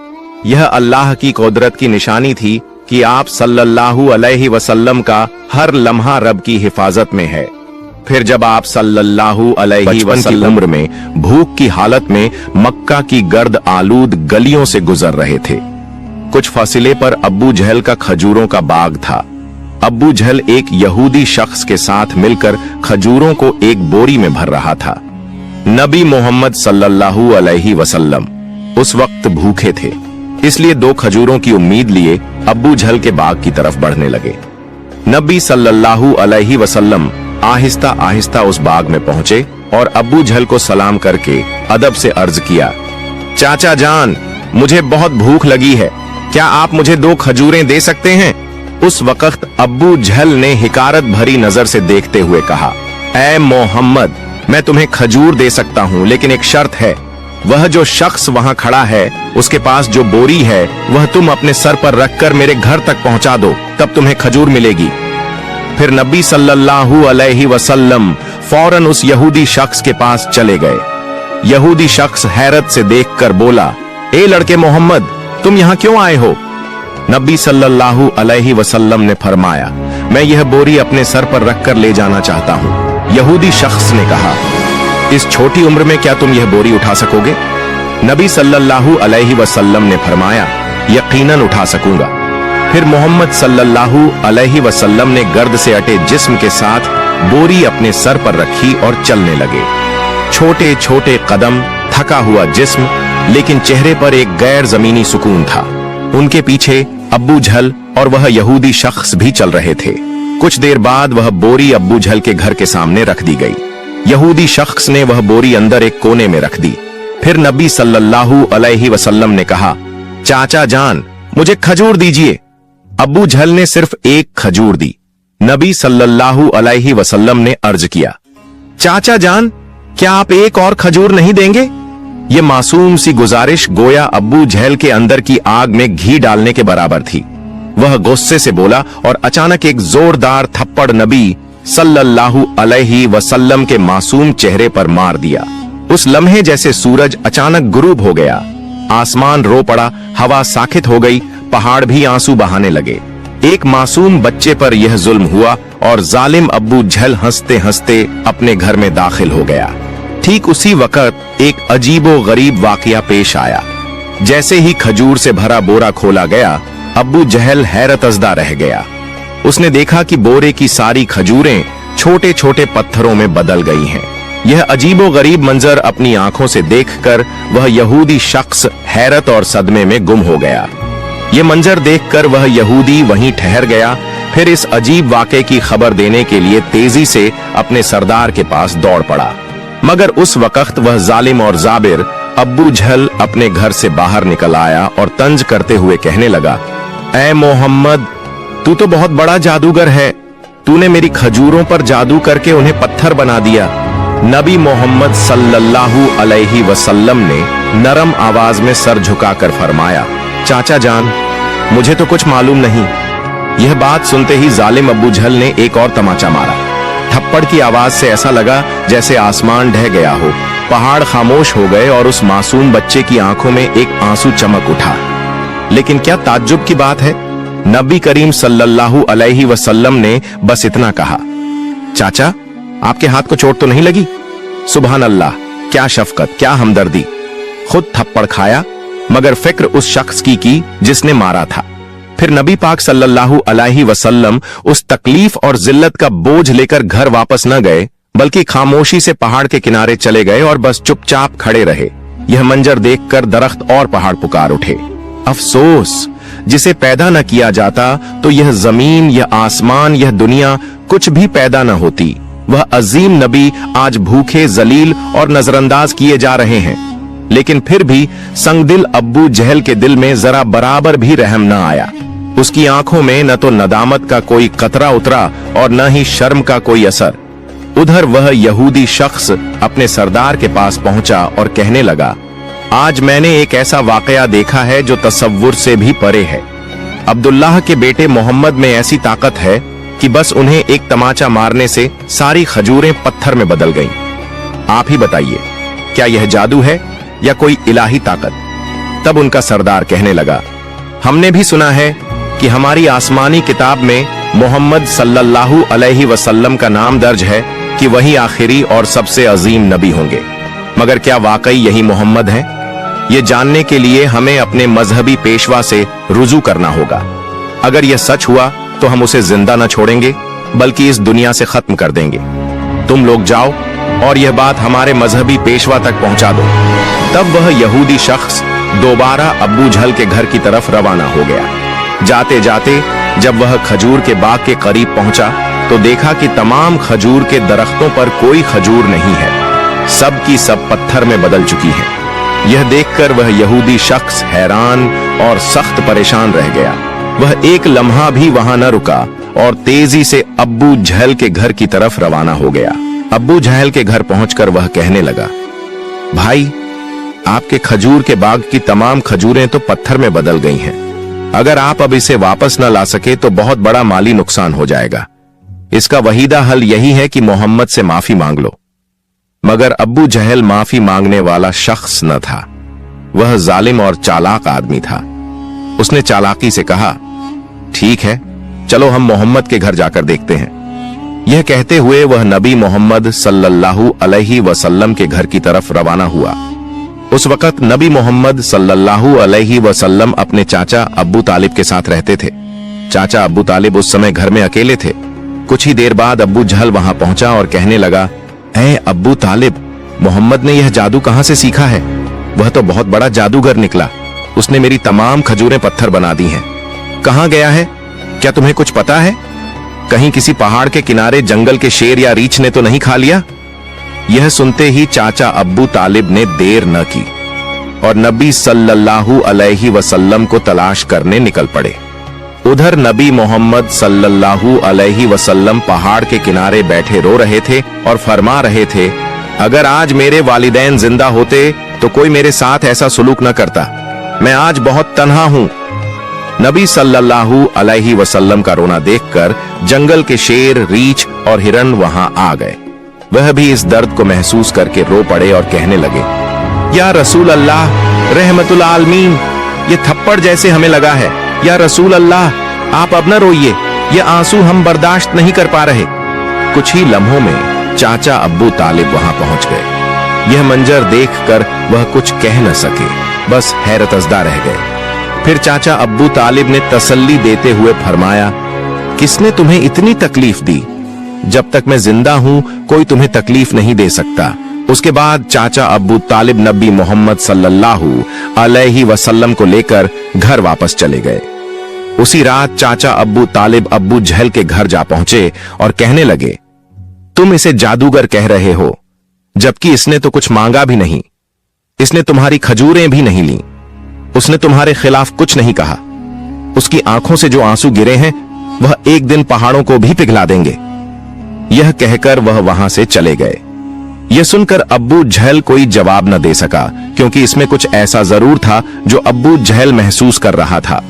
यह अल्लाह की कुदरत की निशानी थी कि आप सल्लल्लाहु अलैहि वसल्लम का हर लम्हा रब की हिफाजत में है। फिर जब आप सल्लल्लाहु अलैहि वसल्लम उम्र में भूख की हालत में मक्का की गर्द आलूद गलियों से गुजर रहे थे। कुछ फासिले पर अब्बू जहल का खजूरों का बाग था। अब्बू जहल एक यहूदी शख्स के साथ मिलकर खजूरों को एक बोरी में भर रहा था। नबी मोहम्मद सल्लल्लाहु अलैहि वसल्लम उस वक्त भूखे थे, इसलिए 2 खजूरों की उम्मीद लिए अब्बू जहल के बाग की तरफ बढ़ने लगे। नबी सल्लल्लाहु अलैहि वसल्लम आहिस्ता आहिस्ता उस बाग में पहुंचे और अब्बू जहल को सलाम करके अदब से अर्ज किया, चाचा जान, मुझे बहुत भूख लगी है, क्या आप मुझे 2 खजूरें दे सकते हैं? उस वक्त अब्बू जहल ने हिकारत भरी नजर से देखते हुए कहा, ऐ मोहम्मद, मैं तुम्हें खजूर दे सकता हूं, लेकिन एक शर्त है। वह जो शख्स वहां खड़ा है, उसके पास जो बोरी है वह तुम अपने सर पर रखकर मेरे घर तक पहुंचा दो, तब तुम्हें खजूर मिलेगी। फिर नबी सल्लल्लाहु अलैहि वसल्लम फौरन उस यहूदी शख्स के पास चले गए। यहूदी शख्स हैरत से देखकर बोला, ए लड़के मोहम्मद, तुम यहाँ क्यों आए हो? नबी सल्लल्लाहु अलैहि वसल्लम ने फरमाया, मैं यह बोरी अपने सर पर रखकर ले जाना चाहता हूँ। यहूदी शख्स ने कहा, इस छोटी उम्र में क्या तुम यह बोरी उठा सकोगे? नबी सल्लल्लाहु अलैहि वसल्लम ने फरमाया, यकीनन उठा सकूंगा। फिर मोहम्मद सल्लल्लाहु अलैहि वसल्लम ने गर्द से अटे जिस्म के साथ बोरी अपने सर पर रखी और चलने लगे। छोटे छोटे कदम, थका हुआ जिस्म, लेकिन चेहरे पर एक गैर जमीनी सुकून था। उनके पीछे अब्बू जहल और वह यहूदी शख्स भी चल रहे थे। कुछ देर बाद वह बोरी अब्बू जहल के घर के सामने रख दी गई। यहूदी शख्स ने वह बोरी अंदर एक कोने में रख दी। फिर नबी सल्लल्लाहु अलैहि वसल्लम ने कहा, चाचा जान, मुझे खजूर दीजिए। अब्बू जहल ने सिर्फ एक खजूर दी। नबी सल्लल्लाहु अलैहि वसल्लम ने अर्ज किया, चाचा जान, क्या आप एक और खजूर नहीं देंगे? ये मासूम सी गुजारिश गोया अब्बू जहल के अंदर की आग में घी डालने के बराबर थी। वह गुस्से से बोला और अचानक एक जोरदार थप्पड़ नबी सल्लल्लाहु अलैहि वसल्लम के मासूम चेहरे पर मार दिया। उस लम्हे जैसे सूरज अचानक गुरूब हो गया, आसमान रो पड़ा, हवा साखित हो गई, पहाड़ भी आंसू बहाने लगे। एक मासूम बच्चे पर यह जुल्म हुआ और जालिम अब्बू जहल हंसते हंसते अपने घर में दाखिल हो गया। ठीक उसी वक्त एक अजीबो गरीब वाकया पेश आया। जैसे ही खजूर से भरा बोरा खोला गया, अब्बू जहल हैरतज़दा रह गया। उसने देखा कि बोरे की सारी खजूरें छोटे छोटे पत्थरों में बदल गई हैं। यह अजीबो गरीब मंजर अपनी आंखों से देखकर वह यहूदी शख्स हैरत और सदमे में गुम हो गया। यह मंजर देखकर वह यहूदी वहीं ठहर गया। फिर इस अजीब वाक़े की खबर देने के लिए तेजी से अपने सरदार के पास दौड़ पड़ा, मगर उस वक्त वह जालिम और जाबिर अब्बू जहल अपने घर से बाहर निकल आया और तंज करते हुए कहने लगा, ऐ मोहम्मद, तू तो बहुत बड़ा जादूगर है। तूने मेरी खजूरों पर जादू करके उन्हें पत्थर बना दिया। नबी मोहम्मद सल्लल्लाहु अलैहि वसल्लम ने नरम आवाज में सर झुकाकर फरमाया, चाचा जान, मुझे तो कुछ मालूम नहीं। यह बात सुनते ही जालिम अब्बू जहल ने एक और तमाचा मारा। थप्पड़ की आवाज से ऐसा लगा जैसे आसमान ढह गया हो। पहाड़ खामोश हो गए और उस मासूम बच्चे की आंखों में एक आंसू चमक उठा। लेकिन क्या ताज्जुब की बात है, नबी करीम सल्लल्लाहु अलैहि वसल्लम ने बस इतना कहा, चाचा, आपके हाथ को चोट तो नहीं लगी? सुभान अल्लाह, क्या शफकत, क्या हमदर्दी। खुद थप्पड़ खाया, मगर फिक्र उस शख्स की जिसने मारा था। फिर नबी पाक सल्लल्लाहु अलैहि वसल्लम उस तकलीफ और जिल्लत का बोझ लेकर घर वापस न गए, बल्कि खामोशी से पहाड़ के किनारे चले गए और बस चुपचाप खड़े रहे। यह मंजर देखकर दरख्त और पहाड़ पुकार उठे। अफसोस, जिसे पैदा न किया जाता तो यह जमीन, यह आसमान, यह दुनिया कुछ भी पैदा न होती। वह अजीम नबी आज भूखे, जलील और नजरअंदाज किए जा रहे हैं। लेकिन फिर भी संगदिल अब्बू जहल के दिल में जरा बराबर भी रहम न आया। उसकी आंखों में न तो नदामत का कोई कतरा उतरा और न ही शर्म का कोई असर। उधर वह यहूदी शख्स अपने सरदार के पास पहुंचा और कहने लगा, आज मैंने एक ऐसा वाकया देखा है जो तसव्वुर से भी परे है। अब्दुल्लाह के बेटे मोहम्मद में ऐसी ताकत है कि बस उन्हें एक तमाचा मारने से सारी खजूरें पत्थर में बदल गईं। आप ही बताइए, क्या यह जादू है या कोई इलाही ताकत? तब उनका सरदार कहने लगा, हमने भी सुना है कि हमारी आसमानी किताब में मोहम्मद सल्लल्लाहु अलैहि वसल्लम का नाम दर्ज है कि वही आखिरी और सबसे अजीम नबी होंगे, मगर क्या वाकई यही मोहम्मद हैं? ये जानने के लिए हमें अपने मजहबी पेशवा से रुजू करना होगा। अगर यह सच हुआ तो हम उसे जिंदा न छोड़ेंगे बल्कि इस दुनिया से खत्म कर देंगे। तुम लोग जाओ और यह बात हमारे मजहबी पेशवा तक पहुंचा दो। तब वह यहूदी शख्स दोबारा अब्बू जहल के घर की तरफ रवाना हो गया। जाते जाते जब वह खजूर के बाग के करीब पहुंचा तो देखा कि तमाम खजूर के दरख्तों पर कोई खजूर नहीं है, सब की सब पत्थर में बदल चुकी है। यह देखकर वह यहूदी शख्स हैरान और सख्त परेशान रह गया। वह एक लम्हा भी वहां न रुका और तेजी से अब्बू जहल के घर की तरफ रवाना हो गया। अब्बू जहल के घर पहुंचकर वह कहने लगा, भाई, आपके खजूर के बाग की तमाम खजूरें तो पत्थर में बदल गई हैं। अगर आप अब इसे वापस न ला सके तो बहुत बड़ा माली नुकसान हो जाएगा। इसका वहीदा हल यही है कि मोहम्मद से माफी मांग लो। मगर अब्बू जहल माफी मांगने वाला शख्स न था, वह जालिम और चालाक आदमी था। उसने चालाकी से कहा, ठीक है, चलो हम मोहम्मद के घर जाकर देखते हैं। यह कहते हुए वह नबी मोहम्मद सल्लल्लाहु अलैहि वसल्लम के घर की तरफ रवाना हुआ। उस वक्त नबी मोहम्मद सल्लल्लाहु अलैहि वसल्लम अपने चाचा अब्बू तालिब के साथ रहते थे। चाचा अब्बू तालिब उस समय घर में अकेले थे। कुछ ही देर बाद अब्बू जहल वहां पहुंचा और कहने लगा, ऐ अब्बू तालिब, मोहम्मद ने यह जादू कहां से सीखा है? वह तो बहुत बड़ा जादूगर निकला। उसने मेरी तमाम खजूरें पत्थर बना दी हैं। कहां गया है? क्या तुम्हें कुछ पता है? कहीं किसी पहाड़ के किनारे जंगल के शेर या रीछ ने तो नहीं खा लिया? यह सुनते ही चाचा अब्बू तालिब ने देर न की और नबी सल्लल्लाहु अलैहि वसल्लम को तलाश करने निकल पड़े। उधर नबी मोहम्मद सल्लल्लाहु अलैहि वसल्लम पहाड़ के किनारे बैठे रो रहे थे और फरमा रहे थे, अगर आज मेरे वालिदैन जिंदा होते तो कोई मेरे साथ ऐसा सुलूक न करता। मैं आज बहुत तन्हा हूं। नबी सल्लल्लाहु अलैहि वसल्लम का रोना देखकर जंगल के शेर, रीछ और हिरन वहां आ गए। वह भी इस दर्द को महसूस करके रो पड़े और कहने लगे, या रसूल अल्लाह रहमतुल आलमीन, ये थप्पड़ जैसे हमें लगा है। या रसूल अल्लाह, आप अब न रोइए, ये आंसू हम बर्दाश्त नहीं कर पा रहे। कुछ ही लम्हों में चाचा अब्बू तालिब वहां पहुंच गए। यह मंजर देखकर वह कुछ कह न सके, बस हैरतज़दा रह गए। फिर चाचा अब्बू तालिब ने तसल्ली देते हुए फरमाया, किसने तुम्हें इतनी तकलीफ दी? जब तक मैं जिंदा हूं कोई तुम्हें तकलीफ नहीं दे सकता। उसके बाद चाचा अब्बू तालिब नबी मोहम्मद सल्लल्लाहु अलैहि वसल्लम को लेकर घर वापस चले गए। उसी रात चाचा अब्बू तालिब अब्बू जहल के घर जा पहुंचे और कहने लगे, तुम इसे जादूगर कह रहे हो, जबकि इसने तो कुछ मांगा भी नहीं। इसने तुम्हारी खजूरें भी नहीं ली। उसने तुम्हारे खिलाफ कुछ नहीं कहा। उसकी आंखों से जो आंसू गिरे हैं वह एक दिन पहाड़ों को भी पिघला देंगे। यह कहकर वह वहां से चले गए। यह सुनकर अब्बू जहल कोई जवाब न दे सका, क्योंकि इसमें कुछ ऐसा जरूर था जो अब्बू जहल महसूस कर रहा था,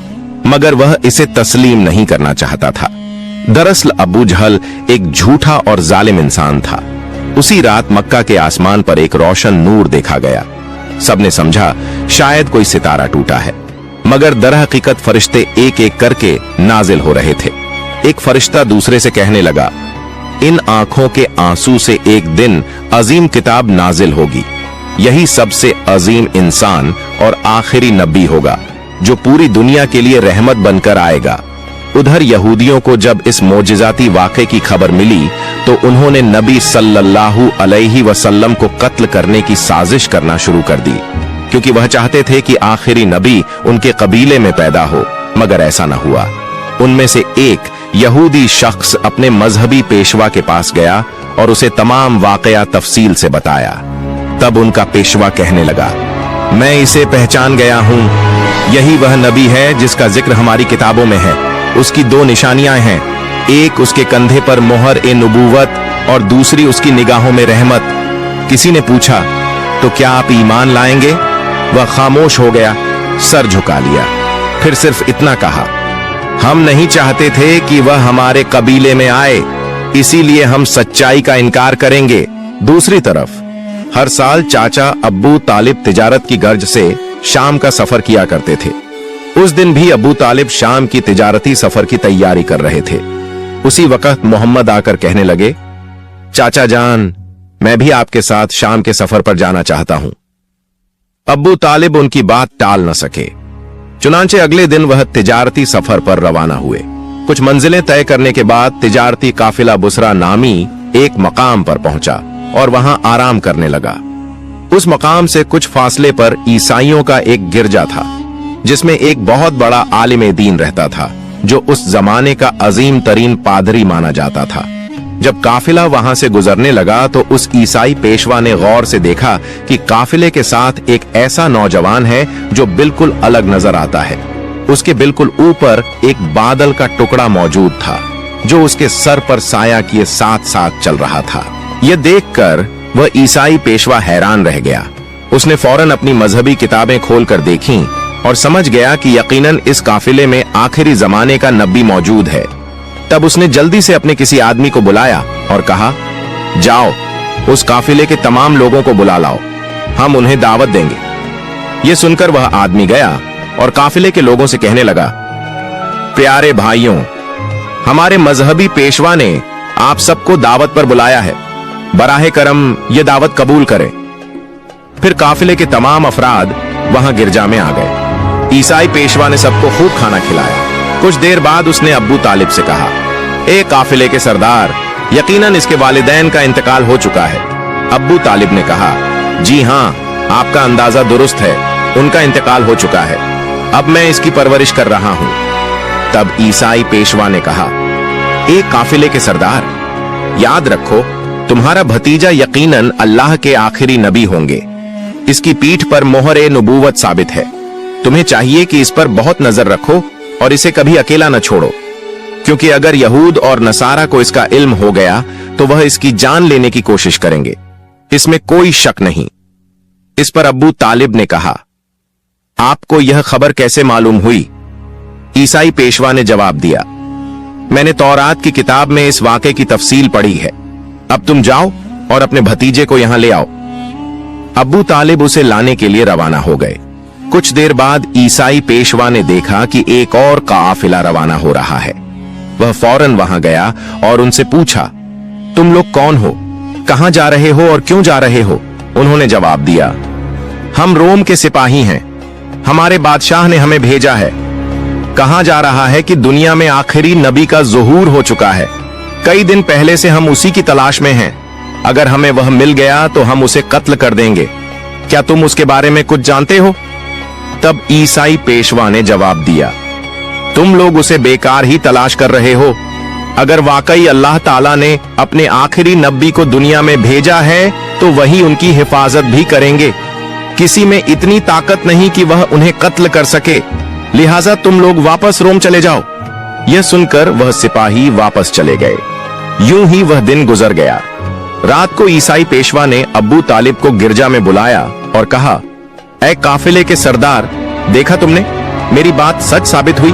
मगर वह इसे तस्लीम नहीं करना चाहता था। दरअसल अब्बू जहल एक झूठा और जालिम इंसान था। उसी रात मक्का के आसमान पर एक रोशन नूर देखा गया। सबने समझा शायद कोई सितारा टूटा है, मगर दरहकीकत फरिश्ते एक एक करके नाजिल हो रहे थे। एक फरिश्ता दूसरे से कहने लगा, इन आंखों के आंसू से एक दिन अजीम किताब नाजिल होगी। यही सबसे अजीम इंसान और आखिरी नबी होगा जो पूरी दुनिया के लिए रहमत बनकर आएगा। उधर यहूदियों को जब इस मोजिजाती वाक़े की खबर मिली तो उन्होंने नबी सल्लल्लाहु अलैहि वसल्लम को कत्ल करने की साजिश करना शुरू कर दी, क्योंकि वह चाहते थे कि आखिरी नबी उनके कबीले में पैदा हो, मगर ऐसा न हुआ। उनमें से एक यहूदी शख्स अपने मजहबी पेशवा के पास गया और उसे तमाम वाकया तफसील से बताया। तब उनका पेशवा कहने लगा, मैं इसे पहचान गया हूं, यही वह नबी है जिसका जिक्र हमारी किताबों में है। उसकी दो निशानियां हैं, एक उसके कंधे पर मोहर ए नबूवत और दूसरी उसकी निगाहों में रहमत। किसी ने पूछा, तो क्या आप ईमान लाएंगे? वह खामोश हो गया, सर झुका लिया, फिर सिर्फ इतना कहा, हम नहीं चाहते थे कि वह हमारे कबीले में आए, इसीलिए हम सच्चाई का इनकार करेंगे। दूसरी तरफ हर साल चाचा अब्बू तालिब तिजारत की गर्ज से शाम का सफर किया करते थे। उस दिन भी अब्बू तालिब शाम की तिजारती सफर की तैयारी कर रहे थे। उसी वक्त मोहम्मद आकर कहने लगे, चाचा जान, मैं भी आपके साथ शाम के सफर पर जाना चाहता हूं। अब्बू तालिब उनकी बात टाल न सके। चुनांचे अगले दिन वह तिजारती सफर पर रवाना हुए। कुछ मंजिलें तय करने के बाद तिजारती काफिला बुसरा नामी एक मकाम पर पहुंचा और वहां आराम करने लगा। उस मकाम से कुछ फासले पर ईसाइयों का एक गिरजा था, जिसमें एक बहुत बड़ा आलिम दीन रहता था, जो उस जमाने का अजीम तरीन पादरी माना जाता था। जब काफिला वहां से गुजरने लगा तो उस ईसाई पेशवा ने गौर से देखा कि काफिले के साथ एक ऐसा नौजवान है जो बिल्कुल अलग नजर आता है। उसके बिल्कुल ऊपर एक बादल का टुकड़ा मौजूद था, जो उसके सर पर साया किए साथ साथ चल रहा था। यह देखकर वह ईसाई पेशवा हैरान रह गया। उसने फौरन अपनी मजहबी किताबें खोलकर देखीं और समझ गया कि यकीनन इस काफिले में आखिरी जमाने का नबी मौजूद है। तब उसने जल्दी से अपने किसी आदमी को बुलाया और कहा, जाओ उस काफिले के तमाम लोगों को बुला लाओ, हम उन्हें दावत देंगे। यह सुनकर वह आदमी गया और काफिले के लोगों से कहने लगा, प्यारे भाइयों, हमारे मजहबी पेशवा ने आप सबको दावत पर बुलाया है, बराहे करम ये दावत कबूल करें। फिर काफिले के तमाम अफराद वहां गिरजा में आ गए। ईसाई पेशवा ने सबको खूब खाना खिलाया। कुछ देर बाद उसने अब्बू तालिब से कहा, ए काफिले के सरदार, यकीनन इसके वालिदैन का इंतकाल हो चुका है। अब्बू तालिब ने कहा, जी हां, आपका अंदाजा दुरुस्त है, उनका इंतकाल हो चुका है, अब मैं इसकी परवरिश कर रहा हूं। तब ईसाई पेशवा ने कहा, ए काफिले के सरदार, याद रखो तुम्हारा भतीजा यकीनन अल्लाह के आखिरी नबी होंगे। इसकी पीठ पर मोहर नबूवत साबित है। तुम्हें चाहिए कि इस पर बहुत नजर रखो और इसे कभी अकेला न छोड़ो, क्योंकि अगर यहूद और नसारा को इसका इल्म हो गया तो वह इसकी जान लेने की कोशिश करेंगे, इसमें कोई शक नहीं। इस पर अब्बू तालिब ने कहा, आपको यह खबर कैसे मालूम हुई? ईसाई पेशवा ने जवाब दिया, मैंने तौरात की किताब में इस वाक़े की तफसील पढ़ी है। अब तुम जाओ और अपने भतीजे को यहां ले आओ। अब्बू तालिब उसे लाने के लिए रवाना हो गए। कुछ देर बाद ईसाई पेशवा ने देखा कि एक और काफिला रवाना हो रहा है। वह फौरन वहां गया और उनसे पूछा, तुम लोग कौन हो, कहां जा रहे हो और क्यों जा रहे हो? उन्होंने जवाब दिया, हम रोम के सिपाही हैं, हमारे बादशाह ने हमें भेजा है। कहा जा रहा है कि दुनिया में आखिरी नबी का ज़ुहूर हो चुका है। कई दिन पहले से हम उसी की तलाश में हैं। अगर हमें वह मिल गया तो हम उसे कत्ल कर देंगे। क्या तुम उसके बारे में कुछ जानते हो? तब ईसाई पेशवा ने जवाब दिया, तुम लोग उसे बेकार ही तलाश कर रहे हो। अगर वाकई अल्लाह ताला ने अपने आखिरी नबी को दुनिया में भेजा है तो वही उनकी हिफाजत भी करेंगे। किसी में इतनी ताकत नहीं कि वह उन्हें कत्ल कर सके, लिहाजा तुम लोग वापस रोम चले जाओ। यह सुनकर वह सिपाही वापस चले गए। यूं ही वह दिन गुजर गया। रात को ईसाई पेशवा ने अब्बू तालिब को गिरजा में बुलाया और कहा, ऐ काफिले के सरदार, देखा तुमने, मेरी बात सच साबित हुई।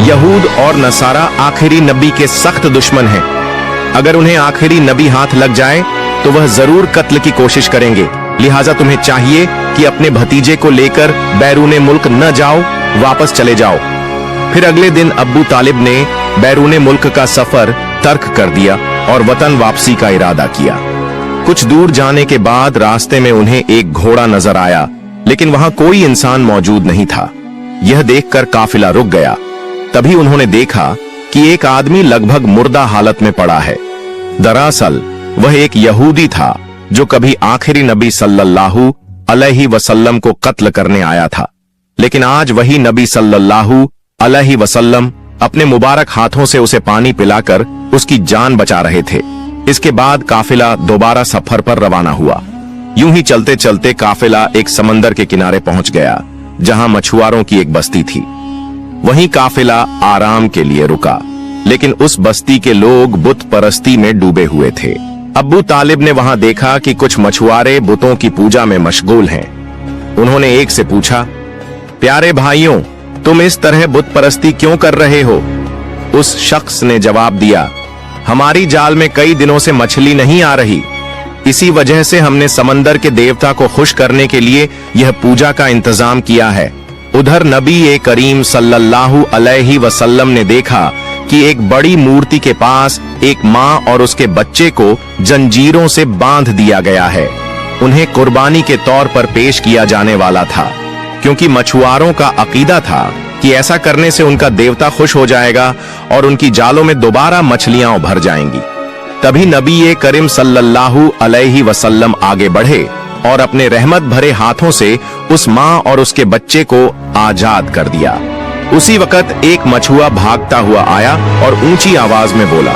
यहूद और नसारा आखिरी नबी के सख्त दुश्मन हैं। अगर उन्हें आखिरी नबी हाथ लग जाए तो वह जरूर कत्ल की कोशिश करेंगे। लिहाजा तुम्हें चाहिए कि अपने भतीजे को लेकर बैरूने मुल्क न जाओ, वापस चले जाओ। फिर अगले दिन अब्बू तालिब ने बैरूने मुल्क का सफर तर्क कर दिया और वतन वापसी का इरादा किया। कुछ दूर जाने के बाद रास्ते में उन्हें एक घोड़ा नजर आया, लेकिन वहां कोई इंसान मौजूद नहीं था। यह देखकर काफिला रुक गया। तभी उन्होंने देखा कि एक आदमी लगभग मुर्दा हालत में पड़ा है। दरअसल वह एक यहूदी था जो कभी आखिरी नबी सल्लल्लाहु अलैहि वसल्लम को कत्ल करने आया था, लेकिन आज वही नबी सल्लल्लाहु अलैहि वसल्लम अपने मुबारक हाथों से उसे पानी पिलाकर उसकी जान बचा रहे थे। इसके बाद काफिला दोबारा सफर पर रवाना हुआ। यूं ही चलते चलते काफिला एक समंदर के किनारे पहुंच गया, जहां मछुआरों की एक बस्ती थी। वहीं काफिला आराम के लिए रुका, लेकिन उस बस्ती के लोग बुत परस्ती में डूबे हुए थे। अब्बू तालिब ने वहां देखा कि कुछ मछुआरे बुतों की पूजा में मशगूल हैं। उन्होंने एक से पूछा, प्यारे भाइयों, तुम इस तरह बुत परस्ती क्यों कर रहे हो? उस शख्स ने जवाब दिया, हमारी जाल में कई दिनों से मछली नहीं आ रही। इसी वजह से हमने समंदर के देवता को खुश करने के लिए यह पूजा का इंतजाम किया है। उधर नबी करीम सल्लल्लाहु अलैहि वसल्लम ने देखा कि एक बड़ी मूर्ति के पास एक माँ और उसके बच्चे को जंजीरों से बांध दिया गया है। उन्हें कुर्बानी के तौर पर पेश किया जाने वाला था, क्योंकि मछुआरों का अकीदा था कि ऐसा करने से उनका देवता खुश हो जाएगा और उनकी जालों में दोबारा मछलियां उभर जाएंगी। तभी नबी करीम सल्लल्लाहु अलैहि वसल्लम आगे बढ़े और अपने रहमत भरे हाथों से उस माँ और उसके बच्चे को आजाद कर दिया। उसी वक्त एक मछुआ भागता हुआ आया और ऊंची आवाज में बोला,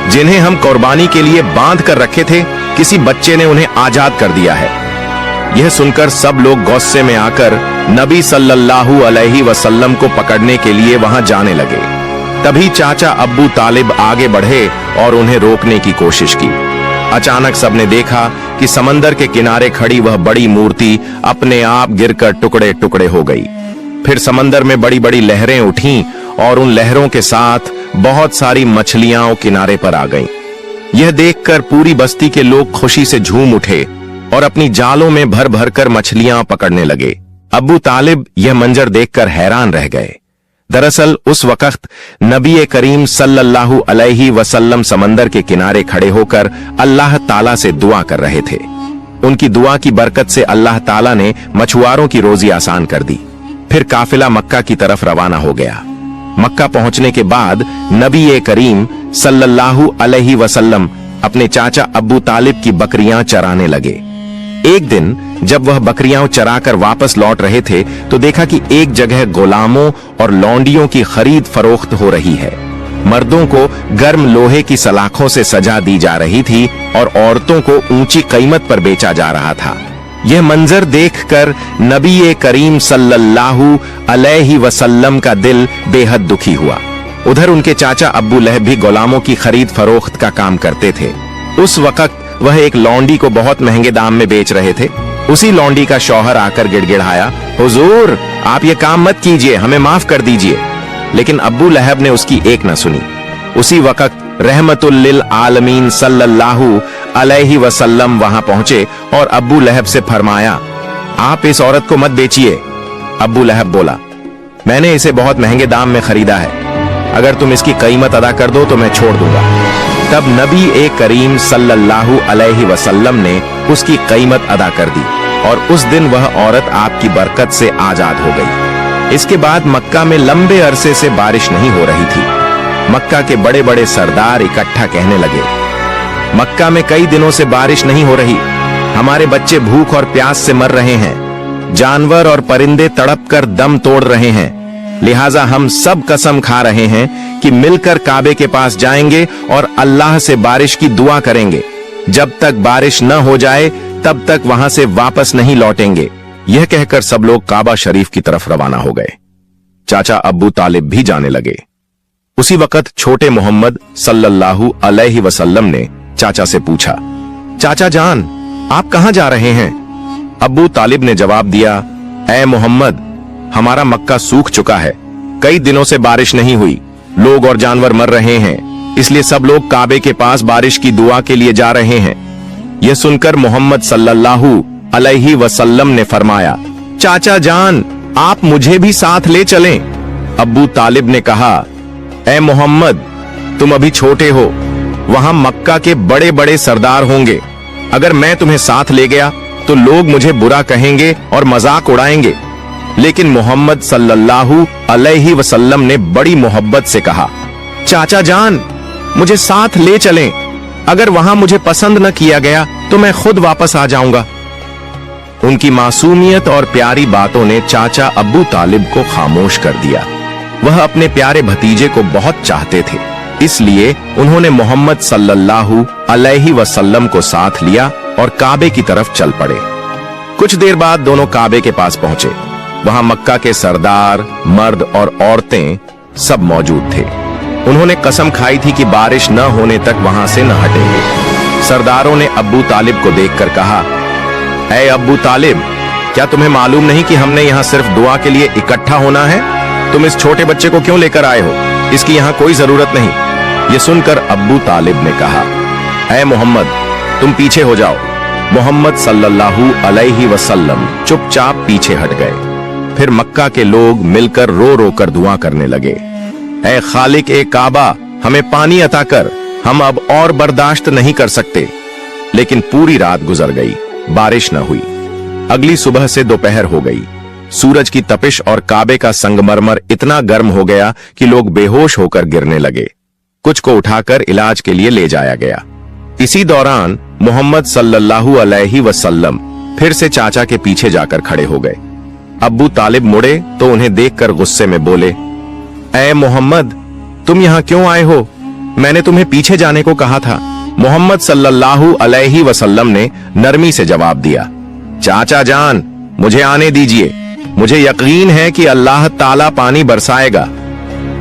जिन्हें हम कुर्बानी के लिए बांध कर रखे थे, किसी बच्चे ने उन्हें आजाद कर दिया है। यह सुनकर सब लोग गुस्से में आकर नबी सल्लल्लाहु अलैहि वसल्लम को पकड़ने के लिए वहां जाने लगे। तभी चाचा अब्बू तालिब आगे बढ़े और उन्हें रोकने की कोशिश की। अचानक सबने देखा कि समंदर के किनारे खड़ी वह बड़ी मूर्ति अपने आप गिरकर टुकड़े टुकड़े हो गई। फिर समंदर में बड़ी बड़ी लहरें उठीं और उन लहरों के साथ बहुत सारी मछलियां किनारे पर आ गईं। यह देखकर पूरी बस्ती के लोग खुशी से झूम उठे और अपनी जालों में भर भर कर मछलियां पकड़ने लगे। अब्बू तालिब यह मंजर देखकर हैरान रह गए। दरअसल उस वक्त नबी करीम सल्लल्लाहु अलैहि वसल्लम समंदर के किनारे खड़े होकर अल्लाह ताला से दुआ कर रहे थे। उनकी दुआ की बरकत से अल्लाह ताला ने मछुआरों की रोजी आसान कर दी। फिर काफिला मक्का की तरफ रवाना हो गया। मक्का पहुंचने के बाद नबी करीम सल्लल्लाहु अलैहि वसल्लम अपने चाचा अब्बू तालिब की बकरियां चराने लगे। एक दिन जब वह बकरियां चराकर वापस लौट रहे थे तो देखा कि एक जगह गुलामों और लौंडियों की खरीद फरोख्त हो रही है। मर्दों को गर्म लोहे की सलाखों से सजा दी जा रही थी और औरतों को ऊंची कीमत पर बेचा जा रहा था। यह मंजर देखकर नबी करीम सल्लल्लाहु अलैहि वसल्लम का दिल बेहद दुखी हुआ। उधर उनके चाचा अब्बू लहब भी गुलामों की खरीद फरोख्त का काम करते थे। उस वक्त वह एक लौंडी को बहुत महंगे दाम में बेच रहे थे। उसी लौंडी का शौहर आकर गिड़गिड़ाया, हुजूर आप ये काम मत कीजिए, हमें माफ कर दीजिए। लेकिन अब्बू लहब ने उसकी एक न सुनी। उसी वक्त रहमतुल लिल आलमीन सल्लल्लाहु अलैहि वसल्लम वहां पहुंचे और अब्बू लहब से फरमाया, आप इस औरत को मत बेचिए। अब्बू लहब बोला, मैंने इसे बहुत महंगे दाम में खरीदा है, अगर तुम इसकी कीमत अदा कर दो तो मैं छोड़ दूंगा। तब नबी करीम सल्लल्लाहु अलैहि वसल्लम ने उसकी कीमत अदा कर दी और उस दिन वह औरत आपकी बरकत से आजाद हो गई। इसके बाद मक्का में लंबे अरसे से बारिश नहीं हो रही थी। मक्का के बड़े बड़े सरदार इकट्ठा कहने लगे, मक्का में कई दिनों से बारिश नहीं हो रही, हमारे बच्चे भूख और प्यास से मर रहे हैं, जानवर और परिंदे तड़प कर दम तोड़ रहे हैं, लिहाजा हम सब कसम खा रहे हैं कि मिलकर काबे के पास जाएंगे और अल्लाह से बारिश की दुआ करेंगे। जब तक बारिश न हो जाए तब तक वहां से वापस नहीं लौटेंगे। यह कहकर सब लोग काबा शरीफ की तरफ रवाना हो गए। चाचा अब्बू तालिब भी जाने लगे। उसी वक्त छोटे मोहम्मद सल्लल्लाहु अलैहि वसल्लम ने चाचा से पूछा, चाचा जान आप कहां जा रहे हैं? अब्बू तालिब ने जवाब दिया, ऐ मोहम्मद, हमारा मक्का सूख चुका है, कई दिनों से बारिश नहीं हुई, लोग और जानवर मर रहे हैं, इसलिए सब लोग काबे के पास बारिश की दुआ के लिए जा रहे हैं। यह सुनकर मोहम्मद सल्लल्लाहु अलैहि वसल्लम ने फरमाया, चाचा जान आप मुझे भी साथ ले चलें। अब्बू तालिब ने कहा, ऐ मोहम्मद तुम अभी छोटे हो, वहां मक्का के बड़े बड़े सरदार होंगे, अगर मैं तुम्हें साथ ले गया तो लोग मुझे बुरा कहेंगे और मजाक उड़ाएंगे। लेकिन मोहम्मद सल्लल्लाहु अलैहि वसल्लम ने बड़ी मोहब्बत से कहा, चाचा जान मुझे साथ ले चलें, अगर वहां मुझे पसंद न किया गया तो मैं खुद वापस आ जाऊंगा। उनकी मासूमियत और प्यारी बातों ने चाचा अब्बू तालिब को खामोश कर दिया। वह अपने प्यारे भतीजे को बहुत चाहते थे, इसलिए उन्होंने मोहम्मद सल्लल्लाहु अलैहि वसल्लम को साथ लिया और काबे की तरफ चल पड़े। कुछ देर बाद दोनों काबे के पास पहुंचे। वहां मक्का के सरदार, मर्द और औरतें सब मौजूद थे। उन्होंने कसम खाई थी कि बारिश न होने तक वहां से न हटेंगे। सरदारों ने अब्बू तालिब को देखकर कहा, ऐ अब्बू तालिब, क्या तुम्हें मालूम नहीं कि हमने यहाँ सिर्फ दुआ के लिए इकट्ठा होना है? तुम इस छोटे बच्चे को क्यों लेकर आए हो? इसकी यहाँ कोई जरूरत नहीं। ये सुनकर अब्बू तालिब ने कहा, ऐ मोहम्मद, तुम पीछे हो जाओ। मोहम्मद सल्लल्लाहु अलैहि वसल्लम चुपचाप पीछे हट गए। फिर मक्का के लोग मिलकर रो रो कर दुआ करने लगे, ऐ खालिक ए काबा, हमें पानी अता कर, हम अब और बर्दाश्त नहीं कर सकते। लेकिन पूरी रात गुजर गई, बारिश न हुई। अगली सुबह से दोपहर हो गई। सूरज की तपिश और काबे का संगमरमर इतना गर्म हो गया कि लोग बेहोश होकर गिरने लगे। कुछ को उठाकर इलाज के लिए ले जाया गया। इसी दौरान मोहम्मद सल्लल्लाहु अलैहि वसल्लम फिर से चाचा के पीछे जाकर खड़े हो गए। अब्बू तालिब मुड़े तो उन्हें देखकर गुस्से में बोले, ऐ मोहम्मद, तुम यहां क्यों आए हो? मैंने तुम्हें पीछे जाने को कहा था। मोहम्मद सल्लल्लाहु अलैहि वसल्लम ने नरमी से जवाब दिया, चाचा जान, मुझे आने दीजिए, मुझे यकीन है कि अल्लाह ताला पानी बरसाएगा।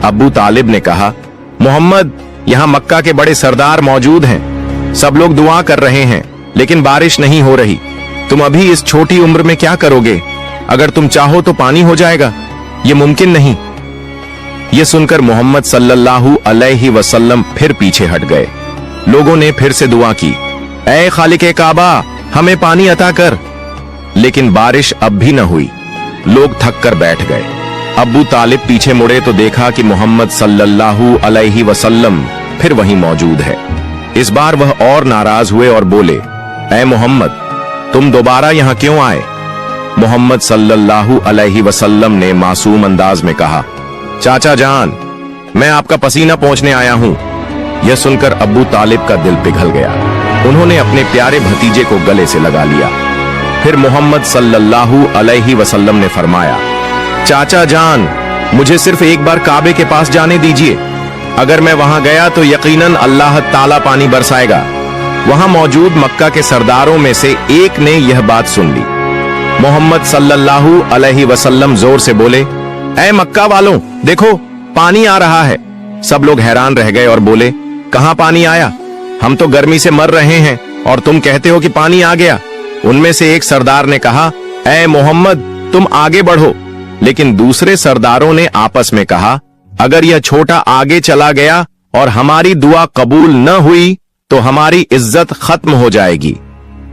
अब्बू तालिब ने कहा, मोहम्मद, यहां मक्का के बड़े सरदार मौजूद हैं, सब लोग दुआ कर रहे हैं, लेकिन बारिश नहीं हो रही। तुम अभी इस छोटी उम्र में क्या करोगे? अगर तुम चाहो तो पानी हो जाएगा, ये मुमकिन नहीं। ये सुनकर मोहम्मद सल्लल्लाहु अलैहि वसल्लम फिर पीछे हट गए। लोगों ने फिर से दुआ की, ऐ खालिक काबा, हमें पानी अता कर। लेकिन बारिश अब भी न हुई। लोग थक कर बैठ गए। अब्बू तालिब पीछे मुड़े तो देखा कि मोहम्मद सल्लल्लाहु अलैहि वसल्लम फिर वहीं मौजूद है। इस बार वह और नाराज हुए और बोले, ऐ मोहम्मद, तुम दोबारा यहां क्यों आए? मोहम्मद सल्लल्लाहु अलैहि वसल्लम ने मासूम अंदाज में कहा, चाचा जान, मैं आपका पसीना पोंछने आया हूं। यह सुनकर अब्बू तालिब का दिल पिघल गया। उन्होंने अपने प्यारे भतीजे को गले से लगा लिया। फिर मोहम्मद सल्लल्लाहु अलैहि वसल्लम ने फरमाया, चाचा जान, मुझे सिर्फ एक बार काबे के पास जाने दीजिए। अगर मैं वहां गया तो यकीनन अल्लाह ताला पानी बरसाएगा। वहां मौजूद मक्का के सरदारों में से एक ने यह बात सुन ली। मोहम्मद सल्लल्लाहु अलैहि वसल्लम जोर से बोले, ऐ मक्का वालों, देखो पानी आ रहा है। सब लोग हैरान रह गए और बोले, कहां पानी आया? हम तो गर्मी से मर रहे हैं और तुम कहते हो कि पानी आ गया। उनमें से एक सरदार ने कहा, ऐ मोहम्मद, तुम आगे बढ़ो। लेकिन दूसरे सरदारों ने आपस में कहा, अगर यह छोटा आगे चला गया और हमारी दुआ कबूल न हुई तो हमारी इज्जत खत्म हो जाएगी।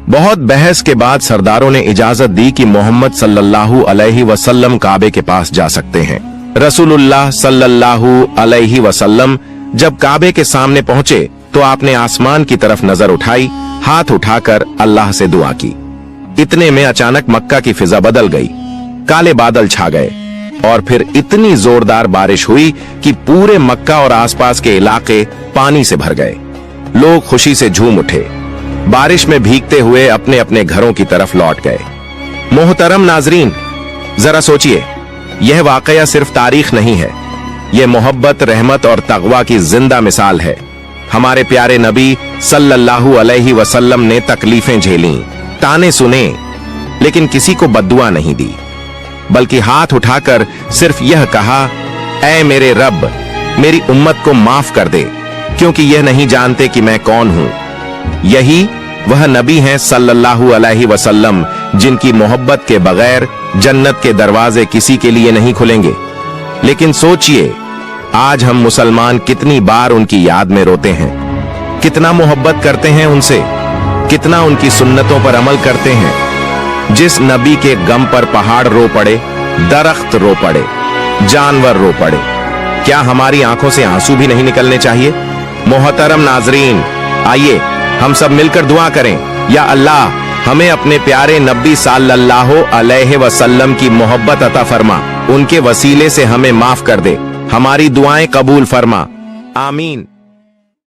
बहुत बहस के बाद सरदारों ने इजाजत दी कि मोहम्मद सल्लल्लाहु अलैहि वसल्लम काबे के पास जा सकते हैं। रसूलुल्लाह सल्लल्लाहु अलैहि वसल्लम जब काबे के सामने पहुंचे तो आपने आसमान की तरफ नजर उठाई, हाथ उठाकर अल्लाह से दुआ की। इतने में अचानक मक्का की फिजा बदल गई, काले बादल छा गए और फिर इतनी जोरदार बारिश हुई कि पूरे मक्का और आसपास के इलाके पानी से भर गए। लोग खुशी से झूम उठे, बारिश में भीगते हुए अपने अपने घरों की तरफ लौट गए। मोहतरम नाजरीन, जरा सोचिए, यह वाकया सिर्फ तारीख नहीं है, यह मोहब्बत, रहमत और तकवा की जिंदा मिसाल है। हमारे प्यारे नबी सल्लल्लाहु अलैहि वसल्लम ने तकलीफें झेली, ताने सुने, लेकिन किसी को बद्दुआ नहीं दी, बल्कि हाथ उठाकर सिर्फ यह कहा, ऐ मेरे रब, मेरी उम्मत को माफ कर दे, क्योंकि यह नहीं जानते कि मैं कौन हूं। यही वह नबी हैं सल्लल्लाहु अलैहि वसल्लम, जिनकी मोहब्बत के बगैर जन्नत के दरवाजे किसी के लिए नहीं खुलेंगे। लेकिन सोचिए, आज हम मुसलमान कितनी बार उनकी याद में रोते हैं, कितना मोहब्बत करते हैं उनसे, कितना उनकी सुन्नतों पर अमल करते हैं। जिस नबी के गम पर पहाड़ रो पड़े, दरख्त रो पड़े, जानवर रो पड़े, क्या हमारी आंखों से आंसू भी नहीं निकलने चाहिए? मोहतरम नाजरीन, आइए हम सब मिलकर दुआ करें, या अल्लाह हमें अपने प्यारे नबी सल्लल्लाहु अलैहि वसल्लम की मोहब्बत अता फरमा, उनके वसीले से हमें माफ कर दे, हमारी दुआएं कबूल फरमा। आमीन।